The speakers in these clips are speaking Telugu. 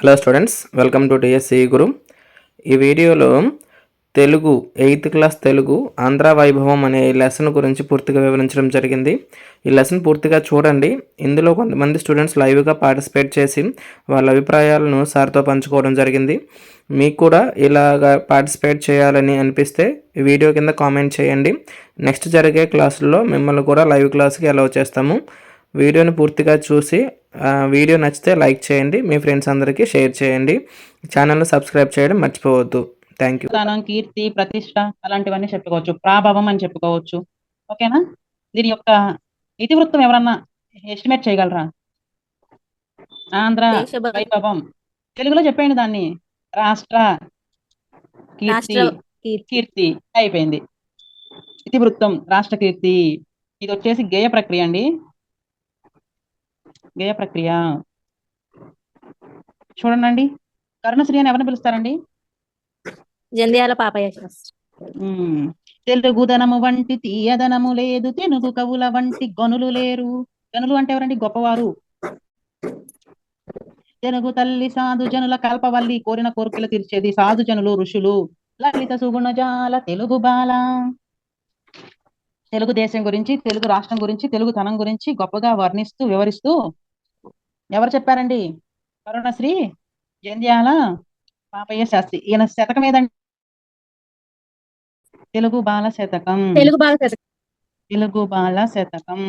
Hello students, welcome to TSC Guru. ఈ వీడియోలో తెలుగు 8th క్లాస్ తెలుగు ఆంధ్ర వైభవం అనే లెసన్ గురించి పూర్తిగా వివరించడం జరిగింది. ఈ లెసన్ పూర్తిగా చూడండి. ఇందులో కొంతమంది స్టూడెంట్స్ లైవ్గా పార్టిసిపేట్ చేసి వాళ్ళ అభిప్రాయాలను సార్తో పంచుకోవడం జరిగింది. మీకు కూడా ఇలాగా పార్టిసిపేట్ చేయాలని అనిపిస్తే ఈ వీడియో కింద కామెంట్ చేయండి. నెక్స్ట్ జరిగే క్లాసుల్లో మిమ్మల్ని కూడా లైవ్ క్లాస్కి అలౌ చేస్తాము. వీడియోని పూర్తిగా చూసి వీడియో నచ్చితే లైక్ చేయండి, మీ ఫ్రెండ్స్ అందరికీ షేర్ చేయండి, ఛానల్ని సబ్స్క్రైబ్ చేయడం మర్చిపోవద్దు. Thank you. కీర్తి, ప్రతిష్ట అలాంటివన్నీ చెప్పుకోవచ్చు. ప్రాభవం అని చెప్పుకోవచ్చు. ఓకేనా? దీని యొక్క ఇతివృత్తం ఎవరన్నా ఎస్టిమేట్ చేయగలరా? ఆంధ్ర వైభవం తెలుగులో చెప్పండి. దాన్ని రాష్ట్ర కీర్తి అయిపోయింది. ఇతివృత్తం రాష్ట్ర కీర్తి. ఇది వచ్చేసి గేయ ప్రక్రియ అండి. గేయ ప్రక్రియ చూడండి. కరుణశ్రీ అని ఎవరిని పిలుస్తారండి? జంధ్యాల పాపయ్య శాస్త్రి. తెలుగుదనము వంటి తీయదనము లేదు, తెలుగు కవుల వంటి గనులు లేరు. గనులు అంటే ఎవరండి? గొప్పవారు. తెలుగు తల్లి సాధు జనుల కల్పవల్లి, కోరిన కోరికలు తీర్చేది సాధు జనులు ఋషులు. లలిత సుగుణజాల తెలుగు బాల. తెలుగుదేశం గురించి, తెలుగు రాష్ట్రం గురించి, తెలుగుతనం గురించి గొప్పగా వర్ణిస్తూ వివరిస్తూ ఎవరు చెప్పారండి? కరుణశ్రీ జంధ్యాల పాపయ్య శాస్త్రి. ఈయన శతకం ఏదండి? తెలుగు బాల శతకం. తెలుగు బాల శతకం.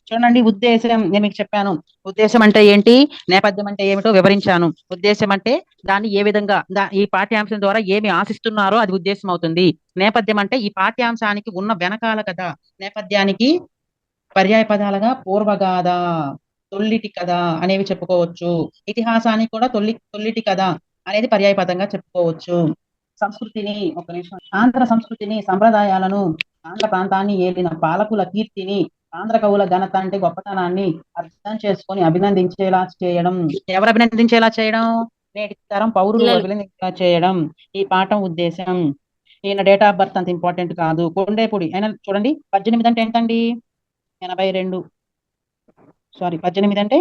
చూడండి. ఉద్దేశం నేను మీకు చెప్పాను. ఉద్దేశం అంటే ఏంటి, నేపథ్యం అంటే ఏమిటో వివరించాను. ఉద్దేశం అంటే దాన్ని ఏ విధంగా ఈ పాఠ్యాంశం ద్వారా ఏమి ఆశిస్తున్నారో అది ఉద్దేశం అవుతుంది. నేపథ్యం అంటే ఈ పాఠ్యాంశానికి ఉన్న వెనకాల కథ. నేపథ్యానికి పర్యాయ పదాలుగా పూర్వగాథ, తొల్లిటి కథ అనేవి చెప్పుకోవచ్చు. ఇతిహాసానికి కూడా తొల్లిటి కథ అనేది పర్యాయ పదంగా చెప్పుకోవచ్చు. సంస్కృతిని, ఒక నిమిషం, ఆంధ్ర సంస్కృతిని, సంప్రదాయాలను, ఆంధ్ర ప్రాంతాన్ని ఏలిన పాలకుల కీర్తిని, ఆంధ్ర కవుల ఘనత అంటే గొప్పతనాన్ని అర్థం చేసుకొని అభినందించేలా చేయడం. ఎవరు అభినందించేలా చేయడం? నేటి తరం పౌరులు అభినందించేలా చేయడం ఈ పాఠం ఉద్దేశం. ఈయన డేట్ ఆఫ్ బర్త్ అంత ఇంపార్టెంట్ కాదు. కొండేపూడి ఆయన చూడండి. 18 అంటే ఎంతండి? 82. సారీ, 18 అంటే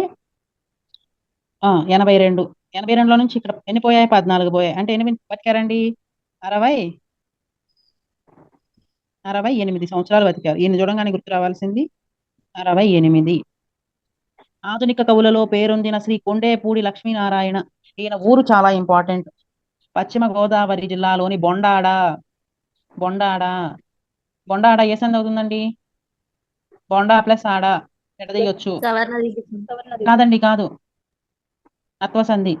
82. 82లో నుంచి ఇక్కడ ఎన్ని పోయాయి? 14 పోయాయి. అంటే ఎన్ని బతికారండి? 68 సంవత్సరాలు బతికారు. ఈయన చూడంగానే గుర్తు రావాల్సింది 68. ఆధునిక కవులలో పేరొందిన శ్రీ కొండేపూడి లక్ష్మీనారాయణ. ఈయన ఊరు చాలా ఇంపార్టెంట్. పశ్చిమ గోదావరి జిల్లాలోని బొండాడ. ఏ సంధి అవుతుందండి? బొండా ప్లస్ ఆడ ఎడదీయొచ్చు. కాదండి, కాదు, అత్వసంధి.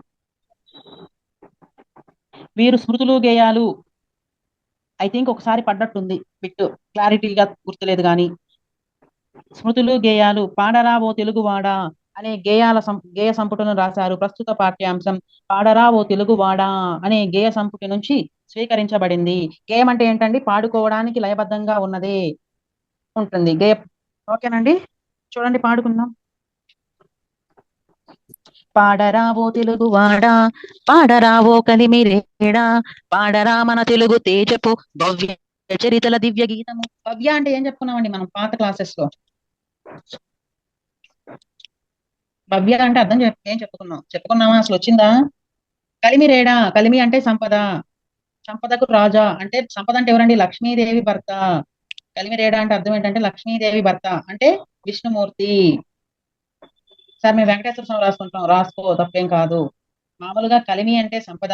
వీరు స్మృతులు గేయాలు ఐ థింక్ ఒకసారి పడ్డట్టుంది, బిట్టు క్లారిటీగా గుర్తులేదు కానీ. స్మృతులు గేయాలు పాడరా ఓ తెలుగువాడా అనే గేయ సంపుటను రాశారు. ప్రస్తుత పాఠ్యాంశం పాడరా ఓ తెలుగువాడా అనే గేయ సంపుటి నుంచి స్వీకరించబడింది. గేయం అంటే ఏంటండి? పాడుకోవడానికి లయబద్ధంగా ఉన్నదే ఉంటుంది గేయ. ఓకేనండి, చూడండి, పాడుకుందాం. పాడరావో తెలుగువాడా, పాడరావో కలిమిరేడా, పాడరా మన తెలుగు తేజపు భవ్య చరితల దివ్య గీతము. భవ్య అంటే ఏం చెప్పుకున్నామండి మనం పాత క్లాసెస్ లో? భవ్య అంటే అర్థం ఏం చెప్పుకున్నామా? అసలు వచ్చిందా? కలిమిరేడా. కలిమి అంటే సంపద, సంపదకు రాజా. అంటే సంపద అంటే ఎవరండి? లక్ష్మీదేవి భర్త. కలిమిరేడా అంటే అర్థం ఏంటంటే లక్ష్మీదేవి భర్త అంటే విష్ణుమూర్తి. సార్ మేము వెంకటేశ్వర స్వామి రాసుకుంటాం, రాసుకో, తప్పేం కాదు. మామూలుగా కలిమి అంటే సంపద,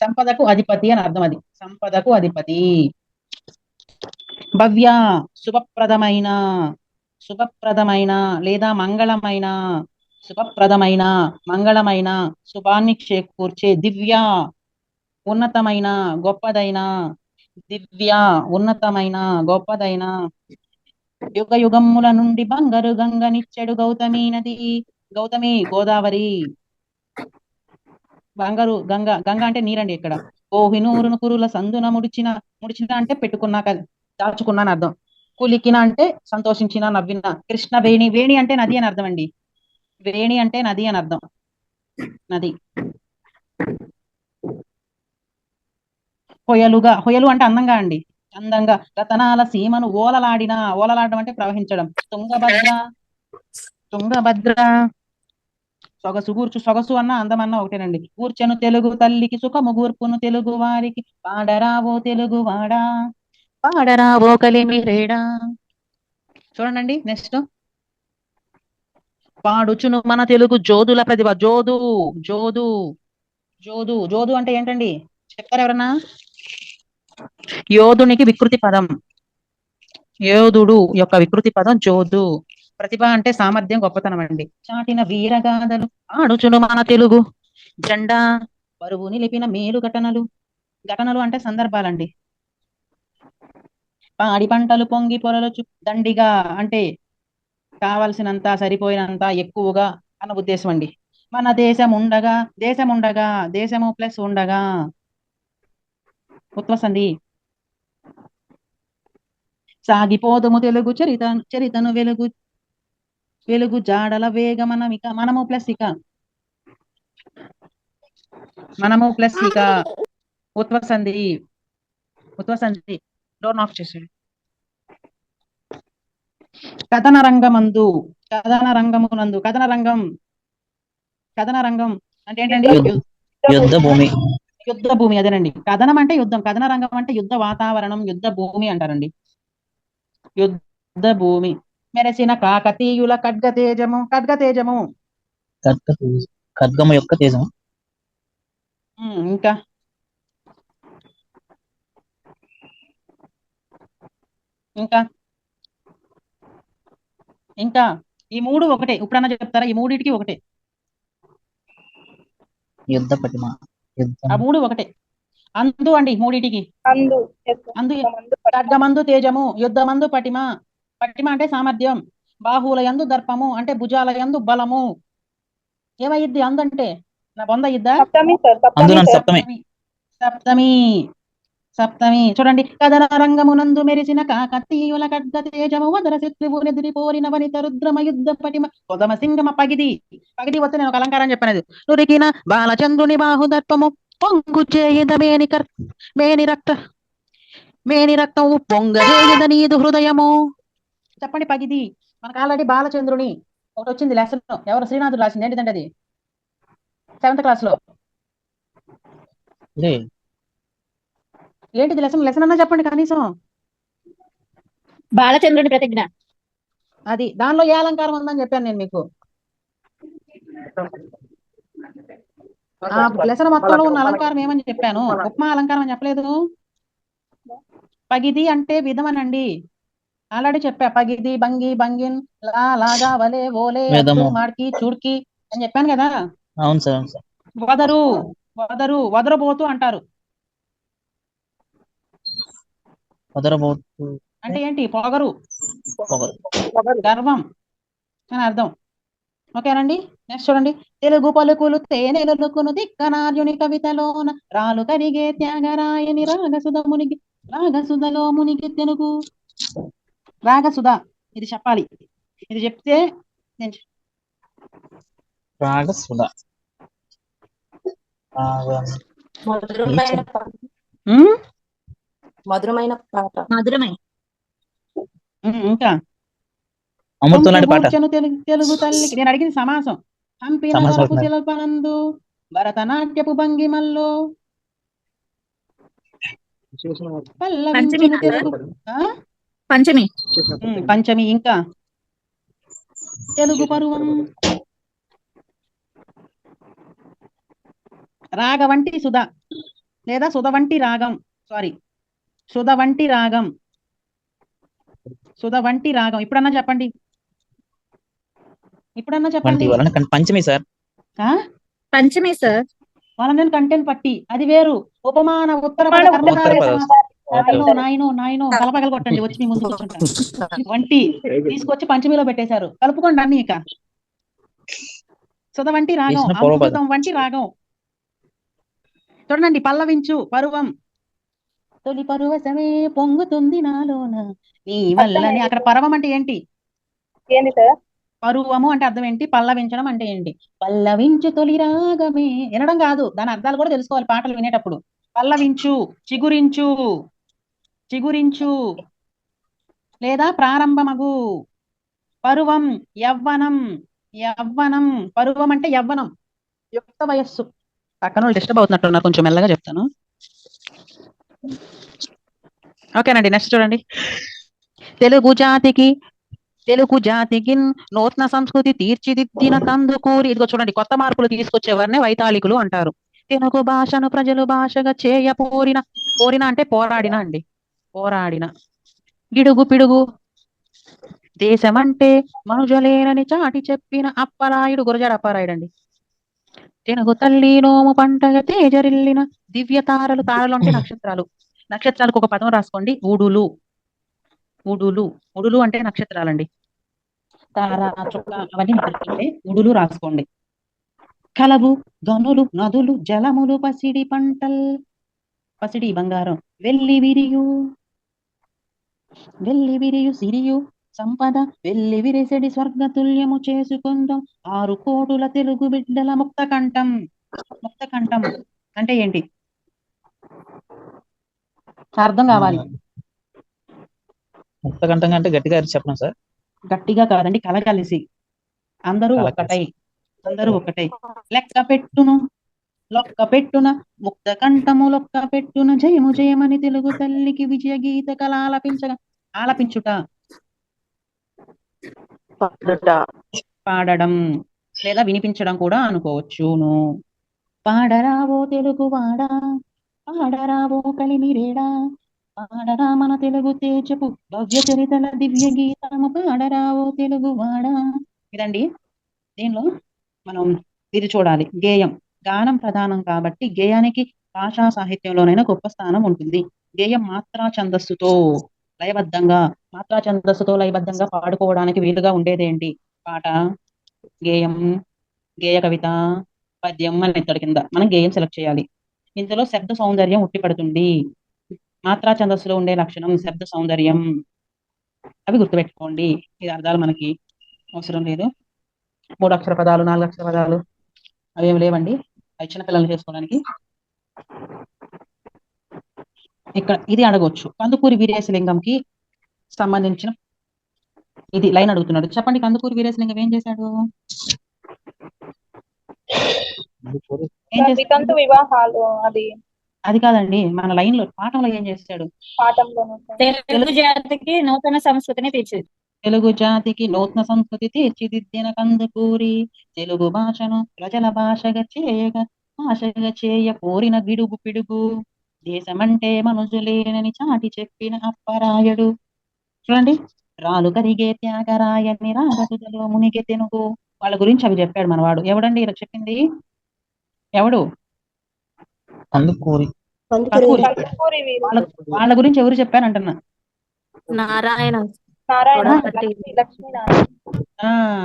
సంపదకు అధిపతి అని అర్థం. అది సంపదకు అధిపతి. భవ్య శుభప్రదమైన లేదా మంగళమైన, మంగళమైన, శుభాన్ని చేకూర్చే. దివ్య ఉన్నతమైన, గొప్పదైన. దివ్య ఉన్నతమైన, గొప్పదైన. యుగ యుగముల నుండి బంగారు గంగనిచ్చెడు గౌతమి నది. గౌతమి గోదావరి. బంగారు గంగ. గంగ అంటే నీరండి. ఇక్కడ కోహినూరును కురుల సందున ముడిచిన అంటే పెట్టుకున్నా, దాచుకున్నా అని అర్థం. కులికిన అంటే సంతోషించిన, నవ్విన. కృష్ణ వేణి. వేణి అంటే నది అని అర్థం అండి. వేణి అంటే నది అని అర్థం. నది. హొయలు అంటే అందంగా అండి. అందంగా. రతనాల సీమను ఓలలాడడం అంటే ప్రవహించడం. తుంగభద్ర. సొగసు గూర్చు, సొగసు అన్న అందమన్న ఒకటేనండి. కూర్చెను తెలుగు తల్లికి సుఖము గూర్పును తెలుగు వారికి, పాడరావో తెలుగు వాడా, పాడరావో కలిమి రేడా. చూడండి నెక్స్ట్. పాడుచును మన తెలుగు జోదుల ప్రతిభ. జోదు, జోదు, జోదు, జోదు అంటే ఏంటండి చెప్తారు ఎవరన్నా? యోధునికి వికృతి పదం. యోధుడు యొక్క వికృతి పదం జోదు. ప్రతిభ అంటే సామర్థ్యం, గొప్పతనం అండి. చాటిన వీరగాథలు ఆడుచును మన తెలుగు జెండా, బరువు నిలిపిన మేలు ఘటనలు. ఘటనలు అంటే సందర్భాలండి. పాడి పంటలు పొంగి పొరలచు. దండిగా అంటే కావలసినంత, సరిపోయినంత, ఎక్కువగా అన్న ఉద్దేశం అండి. మన దేశం ఉండగా, దేశము ప్లస్ ఉండగా ఉత్వసంధి. సాగిపోదము తెలుగు చరితను వెలుగు, వెలుగు జాడల వేగమనమిక. మనము ప్లస్ ఇక, మనము ప్లస్ ఇక ఉత్వసంధి. ఉత్వసంధి. డోర్ ఆఫ్ చేసాడు. కథన రంగమందు, కథన రంగమునందు, కథన రంగం, కథన రంగం అంటే ఏంటండి? యుద్ధ భూమి. యుద్ధ భూమి, అదేనండి. కథనం అంటే యుద్ధం, కథన రంగం అంటే యుద్ధ వాతావరణం, యుద్ధ భూమి అంటారండి. యుద్ధ భూమి. మెరసిన కాకతీయుల ఖడ్గతేజము, ఖడ్గతేజము. ఖడ్గము యొక్క తేజము. ఇంకా ఇంకా ఇంకా ఈ మూడు ఒకటే. ఇప్పుడన్నా చెప్తారా? ఈ మూడిటికి ఒకటే. యుద్ధ పటిమ. ఆ మూడు ఒకటే. అందు అండి మూడిటికి. అందు, ఖడ్గమందు తేజము, యుద్ధమందు పటిమ. పటిమ అంటే సామర్థ్యం. బాహువుల యందు దర్పము అంటే భుజాల యందు బలము. ఏమయ్యిద్ది అందంటే? నా బొంద ఇద్దా? సప్తమి. సప్తమి, సప్తమి. చూడండి. కథన రంగమునందు మెరిసిన కాకతీయుల ఖడ్గ తేజము, వదర శత్రువు నెదిరిపోరిన వనిత రుద్రమ యుద్ధ పటిమ. కొదమ సింగమ పగిది. పగిది వస్తే నేను ఒక అలంకారం చెప్పనేది. నురికిన బాలచంద్రుని బాహుదర్పము, పొంగు చేయద మేని రక్తము పొంగజేయద నీదు హృదయము. చెప్పండి పగిది. మనకు ఆల్రెడీ బాలచంద్రుని ఒకటి వచ్చింది లెసన్. ఎవరు? శ్రీనాథుడు రాసింది. ఏంటిదండి అది? 7th క్లాస్ లో. ఏంటిది లెసన్? లెసన్ అన్నా చెప్పండి కనీసం. బాలచంద్రుడి ప్రతిజ్ఞ. అది దానిలో ఏ అలంకారం ఉందని చెప్పాను నేను మీకు. ఆ లెసన్ మొత్తంలో ఉన్న అలంకారం ఏమని చెప్పాను? ఉపమా అలంకారం అని చెప్పలేదు. పగిది అంటే విధమనండి. ఆల్రెడీ చెప్పా. పగిది, భంగి, భంగిన్, లాగా, వలే, ఓలే, అచ్చు, మాడ్కి, చూడ్కి అని చెప్పాను కదా. అవును సార్. వదరు, వదరు, వదరబోతు అంటారు. వదరబోతు అంటే ఏంటి? పొగరు, గర్వం అని అర్థం. ఓకేనండి. నెక్స్ట్ చూడండి. తెలుగు పలుకులు తేనెలొలుకును దిక్కనార్యుని కవితలోన, రాలు కరిగే త్యాగరాయని రాగసుధలో మునిగి తెలుగు. రాగసుధ ఇది చెప్పాలి. ఇది చెప్తే నేను రాగసుధ. మధురమైన పాట. ఇంకా అమృతం పాట. తెలుగు తల్లికి. నేను అడిగింది సమాసం. హంపిన వరపు శిల్పనందు భరతనాట్యపు భంగిమల్లో పల్లవించును తెలుగు. పంచమి. పంచమి. ఇంకా తెలుగు పరువం. రాగ వంటి సుధ లేదా సుధ వంటి రాగం. సారీ, సుధ వంటి రాగం, సుధ వంటి రాగం. ఇప్పుడన్నా చెప్పండి. పంచమి సార్. పంచమి సార్. వాళ్ళని కంటెంట్ పట్టి అది వేరు. ఉపమాన ఉత్తర నాయనో కలపగల కొట్టండి. వచ్చి మీ ముందు కూర్చుంటాను. వంటి తీసుకొచ్చి పంచమిలో పెట్టేశారు. కలుపుకోండి అన్ని. ఇక సుధ వంటి రాగం, అమృతం వంటి రాగం. చూడండి. పల్లవించు, పరువం. తొలి పరువసమే పొంగుతుంది నాలోన నీ వల్లని. అక్కడ పరవం అంటే ఏంటి? పరువము అంటే అర్థం ఏంటి? పల్లవించడం అంటే ఏంటి? పల్లవించు తొలి రాగమే. వినడం కాదు, దాని అర్థాలు కూడా తెలుసుకోవాలి పాటలు వినేటప్పుడు. పల్లవించు, చిగురించు, చిగురించు లేదా ప్రారంభమగు. పరువం, యవ్వనం, యవ్వనం. పరువం అంటే యవ్వనం, యుక్త వయస్సు. పక్కన వాళ్ళు డిస్టర్బ్ అవుతున్నట్టున్నారు, కొంచెం మెల్లగా చెప్తాను. ఓకేనండి, నెక్స్ట్ చూడండి. తెలుగు జాతికి నూతన సంస్కృతి తీర్చిదిద్దిన కందుకూరి. ఇదిగో చూడండి, కొత్త మార్పులు తీసుకొచ్చేవారినే వైతాళికులు అంటారు. తెలుగు భాషను ప్రజలు భాషగా పోరిన అంటే పోరాడిన అండి, పోరాడిన. గిడుగు పిడుగు దేశమంటే మనుజలేనని చాటి చెప్పిన అప్పరాయుడు, గురజాడ అప్పారాయుడు అండి. తెనుగు తల్లి నోము పంటగా తేజరిల్లిన దివ్య తారలు. తారలు అంటే నక్షత్రాలు. నక్షత్రాలకు ఒక పదం రాసుకోండి, ఉడులు. ఉడులు ఉడులు అంటే నక్షత్రాలండి. తార, చుక్క అవన్నీ గుర్తుంటే ఉడులు రాసుకోండి. కలవు గనులు నదులు జలములు పసిడి పంటల్. పసిడి బంగారం. వెల్లి విరియు సిరియు సంపద. వెల్లి విరిసెడి స్వర్గతుల్యము చేసుకుందాం 6 కోటుల తెలుగు బిడ్డల ముక్తకంఠం. ముక్తకంఠం అంటే ఏంటి అర్థం కావాలి. ముక్తకంఠంగా అంటే గట్టిగా అరిచి చెప్పను సార్. గట్టిగా కాదండి, కలగలిసి. అందరూ కలగలిసి. ఒక్కటై. లొక్క పెట్టున ముక్తకంఠము లొక్క పెట్టున జయము జయమని తెలుగు తల్లికి విజయ గీత ఆలపించుట. పాడడం లేదా వినిపించడం కూడా అనుకోవచ్చును. పాడరావో తెలుగువాడా, పాడరావో కలిమిరేడా, పాడరా మన తెలుగు తేజపు భవ్య చరితల దివ్య గీతము, పాడరావో తెలుగువాడా. ఇదండి, దీనిలో మనం ఇది చూడాలి. గేయం, గానం ప్రధానం కాబట్టి గేయానికి భాషా సాహిత్యంలోనైనా గొప్ప స్థానం ఉంటుంది. గేయం మాత్రా ఛందస్సుతో లయబద్ధంగా పాడుకోవడానికి వీలుగా ఉండేదేంటి? పాట, గేయం, గేయ కవిత, పద్యం అని ఇత్తడి కింద మనం గేయం సెలెక్ట్ చేయాలి. ఇందులో శబ్ద సౌందర్యం ఉట్టిపడుతుంది. మాత్రా ఛందస్సులో ఉండే లక్షణం శబ్ద సౌందర్యం. అవి గుర్తుపెట్టుకోండి. ఇది అర్థాలు మనకి అవసరం లేదు. 3 అక్షర పదాలు, 4 అక్షర పదాలు అవేమి లేవండి, అవి చిన్న పిల్లలు చేసుకోవడానికి. ఇక్కడ ఇది అడగొచ్చు, కందుకూరి వీరేశలింగంకి సంబంధించిన ఇది లైన్ అడుగుతున్నాడు. చెప్పండి, కందుకూరి వీరేశలింగం ఏం చేశాడు? వితంతు వివాహాలు అది కాదండి, మన లైన్ లో పాఠంలో ఏం చేశాడు? పాఠంలోను తెలుగు జాతికి నూతన సంస్కృతిని తీర్చిదిద్దిన కందుకూరి తెలుగు భాషను ప్రజల భాషగా చేయ కోరిన గిడుగు పిడుగు దేశమంటే మనుజులేనని చాటి చెప్పిన అప్పరాయుడు. చూడండి, రాలు కరిగే త్యాగరాయని రాగసుధలో మునిగే తెనుగు. వాళ్ళ గురించి అవి చెప్పాడు మనవాడు. ఎవడండి ఇలా చెప్పింది? ఎవడు? కందుకూరి. వాళ్ళ గురించి ఎవరు చెప్పారంటున్నా? నారాయణ.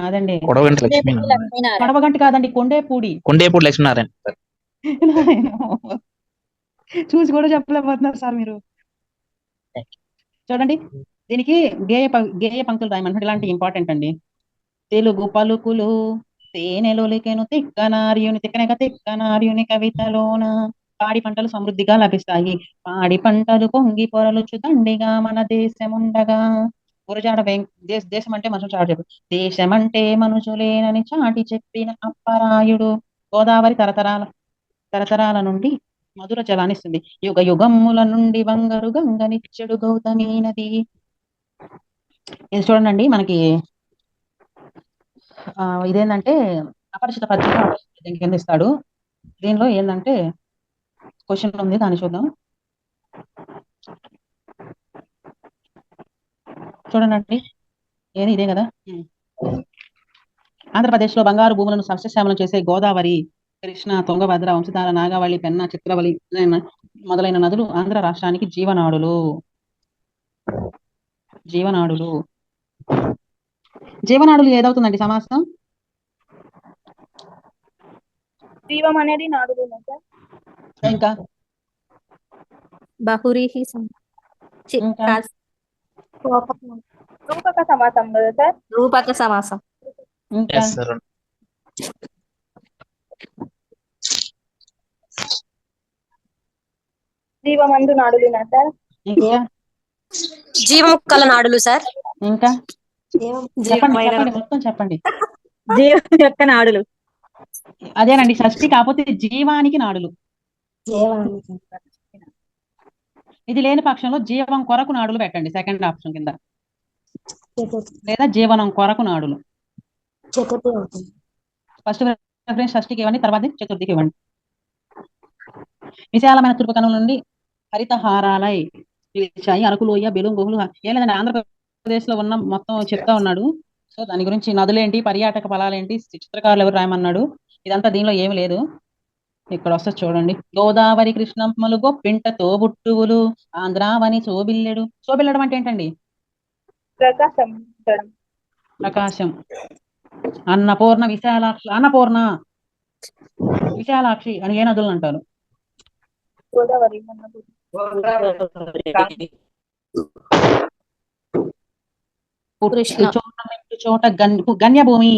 అదండి, కొడవగంటి లక్ష్మీనారాయణ. కొడవగంటి కాదండి, కొండేపూడి లక్ష్మీనారాయణ. చూసి కూడా చెప్పలేకపోతున్నారు సార్ మీరు. చూడండి, దీనికి గేయ పంక్తులు రాయమంటాడు. ఇలాంటి ఇంపార్టెంట్ అండి. తెలుగు పలుకులు తేనెలొలికెను తిక్కనార్యుని కవితలోన పాడి పంటలు సమృద్ధిగా లభిస్తాయి. పాడి పంటలు పొంగి పొరలుచు దండిగా మన దేశముండగా. గురజాడ దేశం అంటే మనుషులు చాటి చెప్పు. దేశమంటే మనుషులేనని చాటి చెప్పిన అప్పరాయుడు. గోదావరి తరతరాల నుండి మధుర జలాన్నిస్తుంది. యుగ యుగమ్ముల నుండి బంగారు గంగనిచ్చడు గౌతమి నది. ఇది చూడండి, మనకి ఇదేంటంటే అపరిచిత పద్యం కింద ఇస్తాడు. దీనిలో ఏంటంటే క్వశ్చన్ ఉంది, దాన్ని చూద్దాం. చూడండి, ఇదే కదా. ఆంధ్రప్రదేశ్ లో బంగారు భూములను సస్యశ్యామలం చేసే గోదావరి, కృష్ణ, తుంగభద్ర, వంశధార, నాగావళి, పెన్న, చిత్రవళి మొదలైన నదులు ఆంధ్ర రాష్ట్రానికి జీవనాడులు. జీవనాడులు ఏదవుతుందండి సమాసం? జీవం అనేది నాడులు. ఇంకా బహురీహి రూపక సమాసం కదా సార్? రూపక సమాసం. ఇంకా జీవమందు నాడులునా సార్? ఇంకా జీవం కల నాడులు సార్. ఇంకా చెప్పండి, మొత్తం చెప్పండి. జీవం యొక్క నాడులు. అదేనండి షష్ఠి, కాకపోతే జీవానికి నాడులు. ఇది లేని పక్షంలో జీవం కొరకు నాడులు పెట్టండి సెకండ్ ఆప్షన్ కింద, లేదా జీవనం కొరకు నాడులు. ఫస్ట్ ప్రిఫరెన్స్ షష్ఠికి ఇవ్వండి, తర్వాత చతుర్థికి ఇవ్వండి. విశాలమైన తూర్పుకనుల నుండి హరితహారాలై పిలిచాయి అరకులోయ బెలూం గుహలు. ఏం లేదండి, ఆంధ్రప్రదేశ్ లో ఉన్న మొత్తం చెప్తా ఉన్నాడు. సో దాని గురించి నదులేంటి, పర్యాటక ఫలాలేంటి, చిత్రకారులు ఎవరు రాయమన్నాడు, ఇదంతా దీనిలో ఏమి లేదు. ఇక్కడ వస్తుంది చూడండి. గోదావరి కృష్ణమ్మలు గొప్పింట తోబుట్టువులు ఆంధ్రావని శోభిల్లెడు. శోభిల్లడం అంటే ఏంటండి? ప్రకాశం ఉంచడం. ప్రకాశం. అన్నపూర్ణ విశాలాక్షి. అన్నపూర్ణ విశాలాక్షి అని ఏ నదులు అంటారు? గోదావరి కృష్ణ. చోట మెట్టు చోట గణ్యభూమి.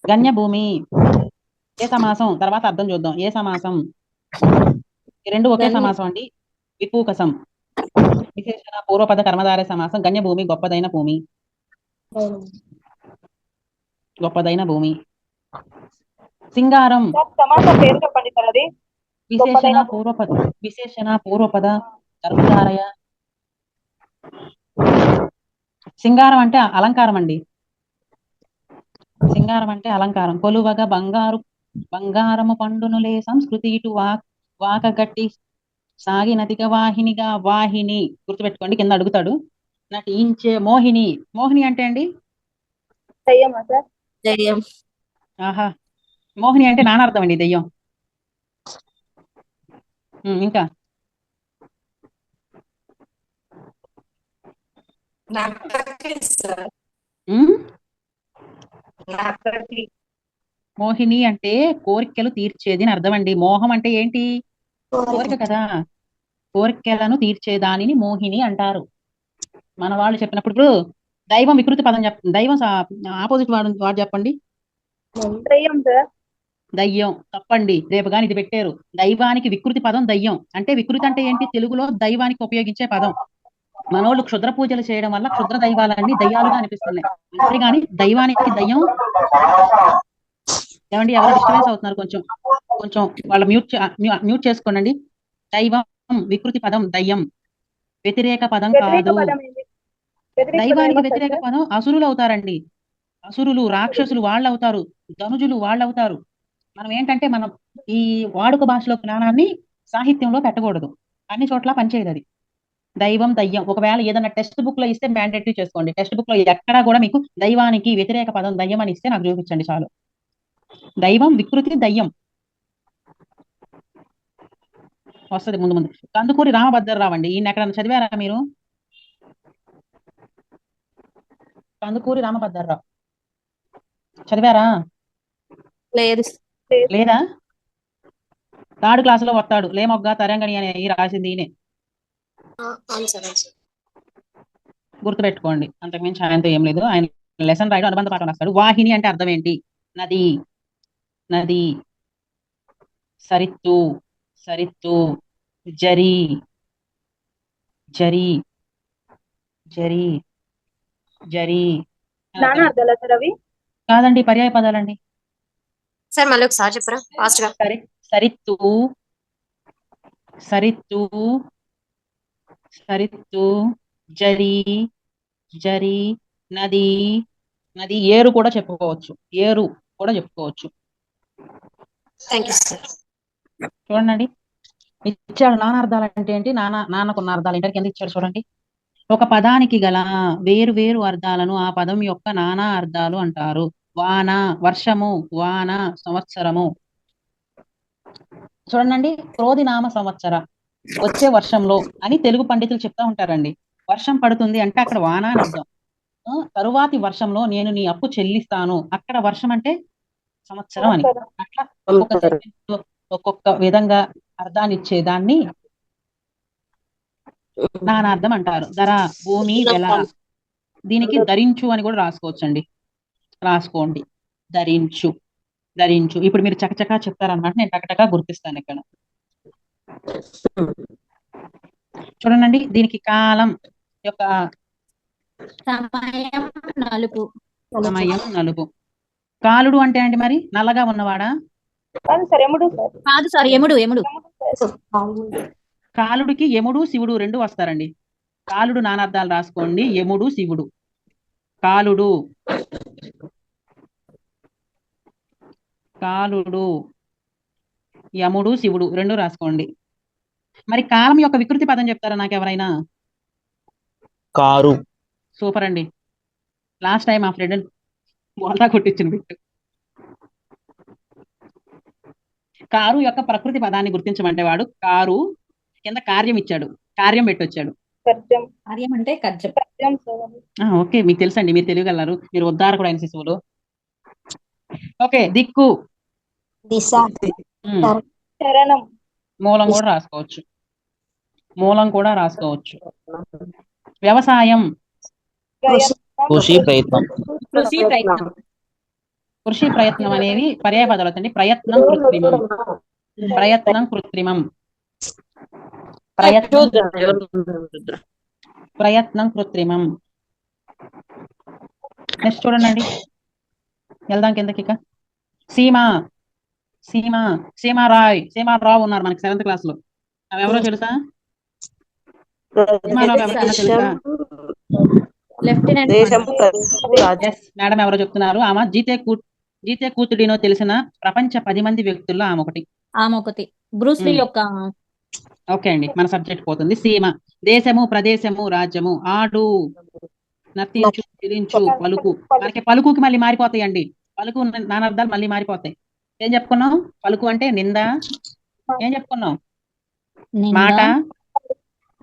గణ్యభూమి ఏ సమాసం? తర్వాత అర్థం చూద్దాం. ఏ సమాసం? ఈ రెండు ఒకే సమాసం అండి. విపూకసం. విశేషణ పూర్వపద కర్మధారయ సమాసం. గణ్యభూమి గొప్పదైన భూమి. గొప్పదైన భూమి. సింగారం. సమాసం పేరు చెప్పండి సార్. అది విశేషణ పూర్వపద. విశేషణ పూర్వపద కర్మధారయ. సింగారం అంటే అలంకారం అండి. సింగారం అంటే అలంకారం. కొలువగా బంగారము పండునులే సంస్కృతి ఇటు వాక గట్టి సాగినదిగా వాహినిగా. వాహిని గుర్తుపెట్టుకోండి, కింద అడుగుతాడు. నటించే మోహిని. మోహిని అంటే అండి దయ్యమా సార్? దయ్యం. ఆహా, మోహిని అంటే నానార్థం అండి, దెయ్యం. ఇంకా మోహిని అంటే కోరికలు తీర్చేది అని అర్థం అండి. మోహం అంటే ఏంటి? కోరిక కదా. కోరికలను తీర్చే దానిని మోహిని అంటారు. మన వాళ్ళు చెప్పినప్పుడు దైవం వికృతి పదం దైవం ఆపోజిట్ వాడు చెప్పండి. దయ్యం సార్. దయ్యం తప్పండి. రేపు గాని ఇది పెట్టారు. దైవానికి వికృతి పదం దయ్యం. అంటే వికృతి అంటే ఏంటి? తెలుగులో దైవానికి ఉపయోగించే పదం. మనోళ్ళు క్షుద్ర పూజలు చేయడం వల్ల క్షుద్ర దైవాలన్నీ దయ్యాలుగా అనిపిస్తున్నాయి. అంతేగాని దైవానికి దయ్యం. ఏమండి, ఎవరు డిస్టర్బెన్స్ అవుతున్నారు? కొంచెం వాళ్ళ మ్యూట్ చేసుకోండి. దైవం వికృతి పదం దయ్యం, వ్యతిరేక పదం కాదు. దైవానికి వ్యతిరేక పదం అసురులు అవుతారండి. అసురులు, రాక్షసులు వాళ్ళు అవుతారు. ధనుజులు వాళ్ళు అవుతారు. మనం ఏంటంటే మనం ఈ వాడుక భాషలో జ్ఞానాన్ని సాహిత్యంలో పెట్టకూడదు. అన్ని చోట్ల పనిచేయదు అది. దైవం దయ్యం ఒకవేళ ఏదైనా టెక్స్ట్ బుక్ లో ఇస్తే మ్యాండేటరీ చేసుకోండి. టెక్స్ట్ బుక్ లో ఎక్కడా కూడా మీకు దైవానికి వ్యతిరేక పదం దయ్యం అని ఇస్తే నాకు చూపించండి చాలు. దైవం వికృతి దయ్యం వస్తుంది ముందు. కందుకూరి రామభద్రరావు అండి. ఈయన ఎక్కడన్నా చదివారా మీరు? కందుకూరి రామభద్రరావు చదివారా? లేదా? థర్డ్ క్లాస్ లో వస్తాడు. లేమొగ్గ తరంగణి అని రాసింది ఈయనే. గుర్తుపెట్టుకోండి, అంతకుమించి ఆయనతో ఏం లేదు. ఆయన లెసన్ రాయడం, అనుబంధ పాఠం రాస్తాడు. వాహిని అంటే అర్థం ఏంటి? నది. నది. సరిత్తు. సరిత్తు. జరి. జరి. జరి. జరి కాదండి, పర్యాయ పదాలండి. సార్ మళ్ళీ ఒకసారి చెప్పరా ఫాస్ట్ గా? సరిత్తు. సరిత్తు. సరిత్తు. జరి. జరి. నది. నది. ఏరు కూడా చెప్పుకోవచ్చు. ఏరు కూడా చెప్పుకోవచ్చు. చూడండి, ఇచ్చాడు. నానార్థాలు అంటే ఏంటి? నాన్నకున్న అర్థాలు ఏంటి కింద ఇచ్చాడు చూడండి. ఒక పదానికి గల వేరు వేరు అర్థాలను ఆ పదం యొక్క నానా అర్థాలు అంటారు. వాన, వర్షము, వాన, సంవత్సరము. చూడండి, క్రోధినామ సంవత్సర, వచ్చే వర్షంలో అని తెలుగు పండితులు చెప్తా ఉంటారండి. వర్షం పడుతుంది అంటే అక్కడ వాన అని అర్థం. తరువాతి వర్షంలో నేను నీ అప్పు చెల్లిస్తాను, అక్కడ వర్షం అంటే సంవత్సరం అని. అట్లా ఒక్కొక్క విధంగా అర్థాన్ని ఇచ్చేదాన్ని నానార్థం అంటారు. ధర, భూమి, వెల. దీనికి ధరించు అని కూడా రాసుకోవచ్చండి. రాసుకోండి, ధరించు. ధరించు. ఇప్పుడు మీరు చకచకా చెప్తారన్నమాట, నేను టకటకా గుర్తిస్తాను ఇక్కడ. చూడండి, దీనికి కాలం యొక్క సమయం నలుపు. సమయం నలుపు. కాలుడు అంటే ఏంటి మరి? నల్లగా ఉన్నవాడా? కాదు సార్ ఎముడు సార్ కాదు సార్ యముడు. ఎముడు సార్ కాలుడికి యముడు శివుడు రెండు వస్తారండి. కాలుడు నానార్థాలు రాసుకోండి. యముడు శివుడు. కాలుడు కాలుడు యముడు శివుడు రెండు రాసుకోండి. మరి కాలం యొక్క వికృతి పదం చెప్తారా నాకు ఎవరైనా? కారు. సూపర్ అండి. లాస్ట్ టైం మా ఫ్రెండ్ బోల్తా కొట్టించిన బిట్టు. కారు యొక్క ప్రకృతి పదాన్ని గుర్తించమంటే వాడు కారు కింద కార్యం ఇచ్చాడు, కార్యం పెట్టొచ్చాడు. కర్జం కార్యం అంటే కజ్జం. కర్జం సార్ ఓకే, మీకు తెలుసండి, మీరు తెలియగలరు, మీరు ఉద్ధారకుడు అయిన శిశువులు. ఓకే, దిక్కు. దిశ. ఉమ్, చరణం మూలం కూడా రాసుకోవచ్చు. మూలం కూడా రాసుకోవచ్చు. వ్యవసాయం. ప్రయత్నం కృషి ప్రయత్నం. కృషి ప్రయత్నం. కృషి ప్రయత్నం అనేవి పర్యాయ పదాలు అవుతండి. ప్రయత్నం కృత్రిమం. ప్రయత్నం కృత్రిమం. ప్రయత్నం కృత్రిమం. నెక్స్ట్ చూడండి, వెళ్దాం కిందకి. ఇక సీమ. సీమ సీమారాయ్ సీమారావు ఉన్నారు మనకి 7th క్లాస్ లో. అవి ఎవరో తెలుసా? సీమారావు ఎవరికైనా తెలుసా? లెఫ్టినెంట్. ఎస్ మేడం, ఎవరో చెప్తున్నారు. ఆమె జీతే కూతుడినో తెలిసిన ప్రపంచ 10 మంది వ్యక్తుల్లో ఆమె ఒకటి. ఆమె ఒకటి. బ్రూస్లీ యొక్క ఓకే అండి, మన సబ్జెక్ట్ పోతుంది. సీమ. దేశము, ప్రదేశము, రాజ్యము. ఆడు, నర్తించు, చెలించు, పలుకు. మనకి పలుకుకి మళ్ళీ మారిపోతాయండి. పలుకు నానార్థాలు మళ్ళీ మారిపోతాయి. ఏం చెప్పుకున్నాం? పలుకు అంటే నింద. ఏం చెప్పుకున్నాం? మాట.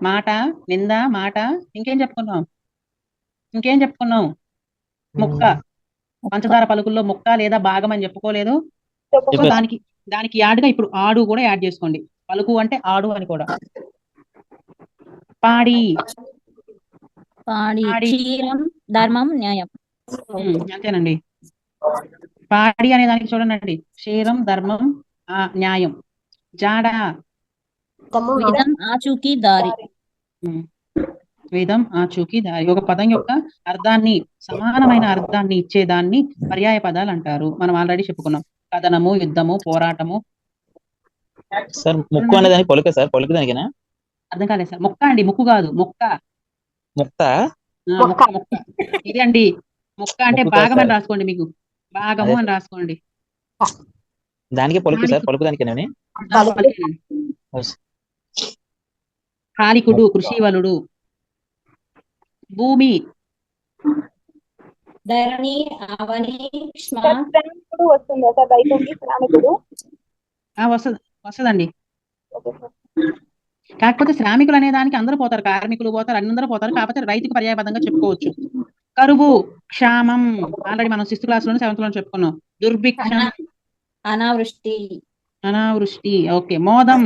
మాట, నింద, మాట. ఇంకేం చెప్పుకున్నాం? ముక్క. పంచదార పలుకుల్లో ముక్క లేదా భాగం అని చెప్పుకోలేదు. సో దానికి యాడ్గా ఇప్పుడు ఆడు కూడా యాడ్ చేసుకోండి. పలుకు అంటే ఆడు అని కూడా. పాడి. పాడి. క్షీరం, ధర్మం, న్యాయం. అంతేనండి. పాడి అనే దానికి చూడండి, క్షీరం, ధర్మం, న్యాయం. జాడ. విధం, ఆచూకీ, దారి. వేదం, ఆచూకీ, దారి. ఒక పదం యొక్క అర్థాన్ని, సమానమైన అర్థాన్ని ఇచ్చేదాన్ని పర్యాయ పదాలు అంటారు. మనం ఆల్రెడీ చెప్పుకున్నాం. కథనము, యుద్ధము, పోరాటము. సార్ ముక్కు అనే దానికి పొలిక సార్, పొలిక దానికేనా? అర్థం కాలేదు సార్. మొక్క అండి, ముక్కు కాదు, మొక్క. ముక్త. మొక్క మొక్క ఇది అండి. మొక్క అంటే ముక్కు భాగం కాదు అని సార్. రాసుకోండి, మీకు భాగము అని రాసుకోండి. దానికి పొలిక సార్, పొలిక దానికేనా? కాలికుడు, కృషివలుడు. భూమి. ధరణి, అవని, శ్రామికుడు వస్తుందా సార్? రైతుకి శ్రామికుడు వస్తుందండి. Okay sir. కాకపోతే శ్రామికులు అనే దానికి అందరూ పోతారు, కార్మికులు పోతారు, అందరూ పోతారు. కాకపోతే రైతుకు పర్యాయపదంగా చెప్పుకోవచ్చు. కరువు, క్షామం. ఆల్రెడీ మనం 6th క్లాస్ లోనే 7th లోనే చెప్పుకున్నాం. దుర్భిక్షం, అనావృష్టి. అనావృష్టి. ఓకే. మోదం,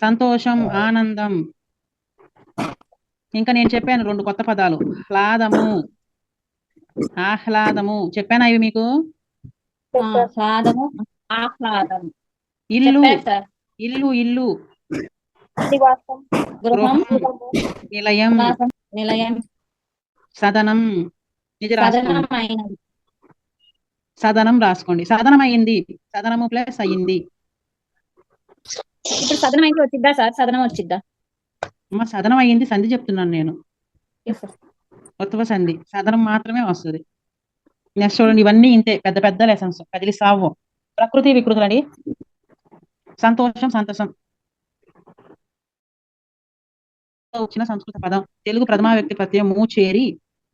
సంతోషం, ఆనందం. ఇంకా నేను చెప్పాను 2 కొత్త పదాలు. ఆహ్లాదము, ఆహ్లాదము. చెప్పానా ఇవి మీకు? ఆహ్లాదము, ఆహ్లాదం. ఇల్లు, సార్. ఇల్లు, ఇల్లు. నివాసం గృహం, నిలయం, నిలయం. సదనం. ఇది రాసుకోండి. సదనమైనది. సదనం రాసుకోండి. సదనం అయింది. సదనము ప్లస్ అయ్యింది. ఇప్పుడు సదనం అయితే వచ్చిద్దా సార్? సదనం వచ్చిద్దా? సదనం అయ్యింది సంధి చెప్తున్నాను నేను. కొత్త సంధి. సదనం మాత్రమే వస్తుంది. నెక్స్ట్ చూడండి, ఇవన్నీ ఇంతే పెద్ద పెద్ద లెసన్స్. కదిలి సావు. ప్రకృతి వికృతులు అండి. సంతోషం, సంతోషం. వచ్చిన సంస్కృత పదం. తెలుగు ప్రథమా వ్యక్తి ప్రత్యయం ము చేరి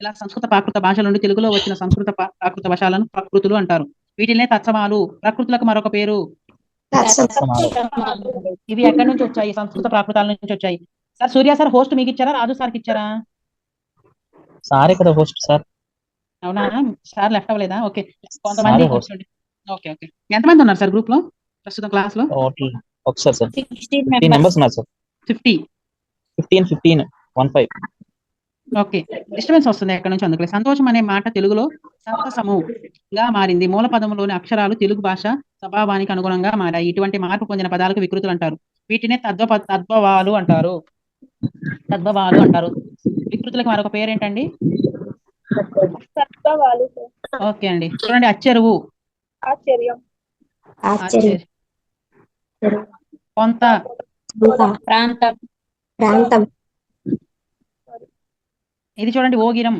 ఇలా సంస్కృత ప్రాకృత భాషల నుండి తెలుగులో వచ్చిన సంస్కృత ప్రాకృత భాషలను ప్రకృతులు అంటారు. వీటినే తత్సమాలు. ప్రకృతులకు మరొక పేరు. ఇవి ఎక్కడి నుంచి వచ్చాయి? సంస్కృత ప్రాకృతాల నుంచి వచ్చాయి. సార్ సూర్య సార్ హోస్ట్ మీకు ఇచ్చారా, రాజు సార్కి ఇచ్చారా? సారే కదా హోస్ట్ సార్. అవునా, సార్ లెఫ్ట్ అవ్వలేదా? ఓకే, కొంతమంది కూర్చోండి. ఓకే ఓకే, ఎంతమంది ఉన్నారు సార్ గ్రూప్ లో ప్రస్తుతం క్లాస్ లో? ఒకసారి సార్ 16 మెంబర్స్ ఉన్నారు సార్. 50. 15 15. ఓకే, డిస్టర్బెన్స్ వస్తుంది ఎక్కడి నుంచి, అందుకని. సంతోషం అనే మాట తెలుగులో సంతసముగా మారింది. మూల పదములోని అక్షరాలు తెలుగు భాష స్వభావానికి అనుగుణంగా మారాయి. ఇటువంటి మార్పు పొందిన పదాలకు వికృతులు అంటారు. వీటినే తద్భవాలు అంటారు. వికృతులకు మరొక పేరేంటండి? సత్వవాలు సార్. ఓకే అండి. చూడండి అచ్చెరువు. ఆశ్చర్యం. ఆశ్చర్యం. కొంత. ప్రాంతం. ప్రాంతం. ఇది చూడండి ఓగిరం.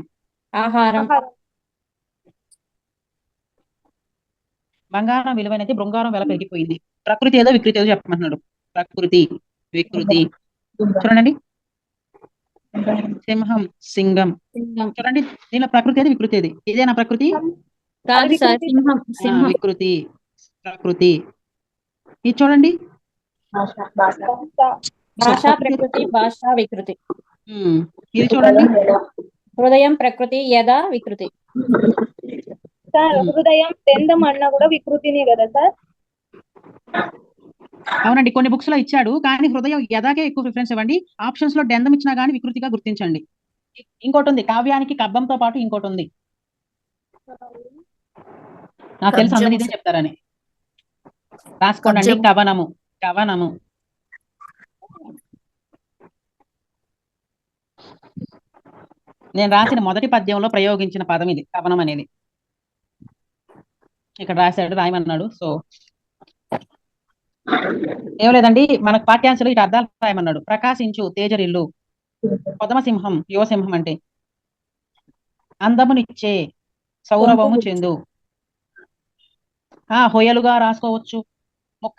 ఆహారం. ఆహారం. బంగారం విలువైనది, బృంగారం వెల పెరిగిపోయింది. ప్రకృతి ఏదో వికృతి ఏదో చెప్పమంటున్నాడు. ప్రకృతి, వికృతి. చూడండి సింహం, సింగం. సింహం. చూడండి దీనిలో ప్రకృతి ఏది, వికృతి ఏది? ఇదేనా ప్రకృతి? కాదు సార్, వికృతి. సింహం. ఆ, సింహం. వికృతి, ప్రకృతి. ఇది చూడండి భాష. భాష ప్రకృతి, భాష వికృతి. ఇది చూడండి హృదయం ప్రకృతి, యథ వికృతి. సార్ హృదయం పెందం అన్నా కూడా వికృతినే కదా సార్? అవునండి, కొన్ని బుక్స్ లో ఇచ్చాడు కానీ హృదయం యథాకే ఎక్కువ ప్రిఫరెన్స్ ఇవ్వండి. ఆప్షన్స్ లో డెందం ఇచ్చినా గానీ వికృతిగా గుర్తించండి. ఇంకోటి ఉంది, కావ్యానికి కబ్బంతో పాటు ఇంకోటి ఉంది. నాకు తెలుసు అందరూ ఇదే చెప్తారని. రాసుకోండి అండి. కవనము. కవనము. నేను రాసిన మొదటి పద్యంలో ప్రయోగించిన పదం ఇది, కవనం అనేది. ఇక్కడ రాశాడు, రాయమన్నాడు. సో ఏం లేదండి, మనకు పాఠ్యాంశాలు ఇటు అర్థాలు రాయమన్నాడు. ప్రకాశించు, తేజరిల్లు. పదమసింహం, యువసింహం అంటే అందమునిచ్చే, సౌరభము చెందు. హొయలుగా రాసుకోవచ్చు.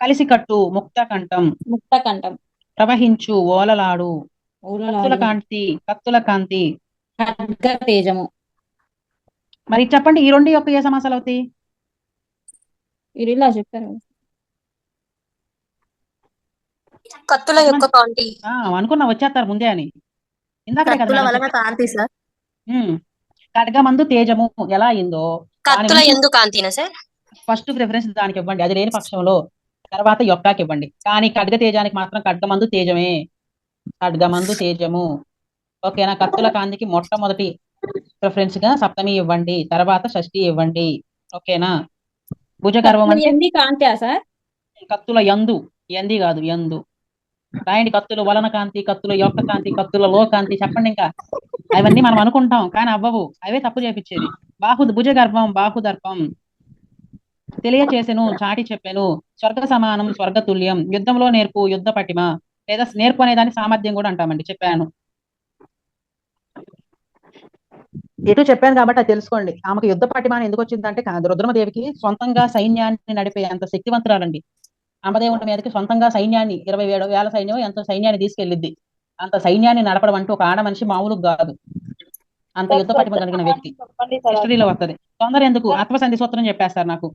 కలిసి కట్టు, ముక్త కంఠం. ముక్త కంఠం. ప్రవహించు, ఓలలాడు. కత్తుల ఊరలాడు. కాంతి, కత్తుల కాంతి. ఖడ్గ తేజము. మరి చెప్పండి ఈ రెండు యొక్క ఏ సమాసాలు అవుతాయి? మీరు ఇలా చెప్పారు. కత్తుల యొక్క కాంతి. అనుకున్నా వచ్చేస్తారు ముందే అని. ఇందాకనే కదా కత్తుల మేడం వలన చెప్పారు. కాంతి సార్. ఖడ్గమందు తేజము ఎలా అయిందో కత్తుల ఎందు కాంతినా సార్? ఫస్ట్ ప్రిఫరెన్స్ దానికి ఇవ్వండి. అది లేని పక్షంలో తర్వాత యొక్కాకి ఇవ్వండి. కానీ ఖడ్గ తేజానికి మాత్రం ఖడ్గమందు తేజమే. ఖడ్గమందు తేజము. ఓకేనా? కత్తుల కాంతికి మొట్టమొదటి ప్రిఫరెన్స్ గా సప్తమి ఇవ్వండి, తర్వాత షష్ఠి ఇవ్వండి. ఓకేనా? భుజగర్వం అంటే ఎంది కాంతా సార్? కత్తుల యందు, ఎంది కాదు యందు. రాయండి. కత్తుల వలన కాంతి, కత్తుల యొక్క కాంతి, కత్తులలో కాంతి. చెప్పండి ఇంకా. అవన్నీ మనం అనుకుంటాం కానీ అవ్వవు, అవే తప్పు చేపించేది. భుజగర్భం, బాహుదర్పం. తెలియచేసెను, చాటి చెప్పెను. స్వర్గ సమానం, స్వర్గతుల్యం. యుద్ధంలో నేర్పు, యుద్ధ పటిమ. లేదా నేర్పు అనే దాన్ని సామర్థ్యం కూడా అంటామండి. చెప్పాను ఎటు చెప్పాను కాబట్టి అది తెలుసుకోండి. ఆమెకు యుద్ధ పటిమ అని ఎందుకు వచ్చిందంటే రుద్రమదేవికి సొంతంగా సైన్యాన్ని నడిపే అంత శక్తివంతురాలండి. అంబదేవుడి మీదకి సొంతంగా సైన్యాన్ని 27,000 సైన్యం ఎంతో సైన్యాన్ని తీసుకెళ్ళిద్ది. అంత సైన్యాన్ని నడపడం అంటూ ఒక ఆడ మనిషి మామూలు కాదు. అంత యుద్ధ పటిమ కలిగిన వ్యక్తి. హిస్టరీలో వస్తుంది. తొందర ఎందుకు? ఆత్మసంధి సూత్రం చెప్పేస్తారు నాకు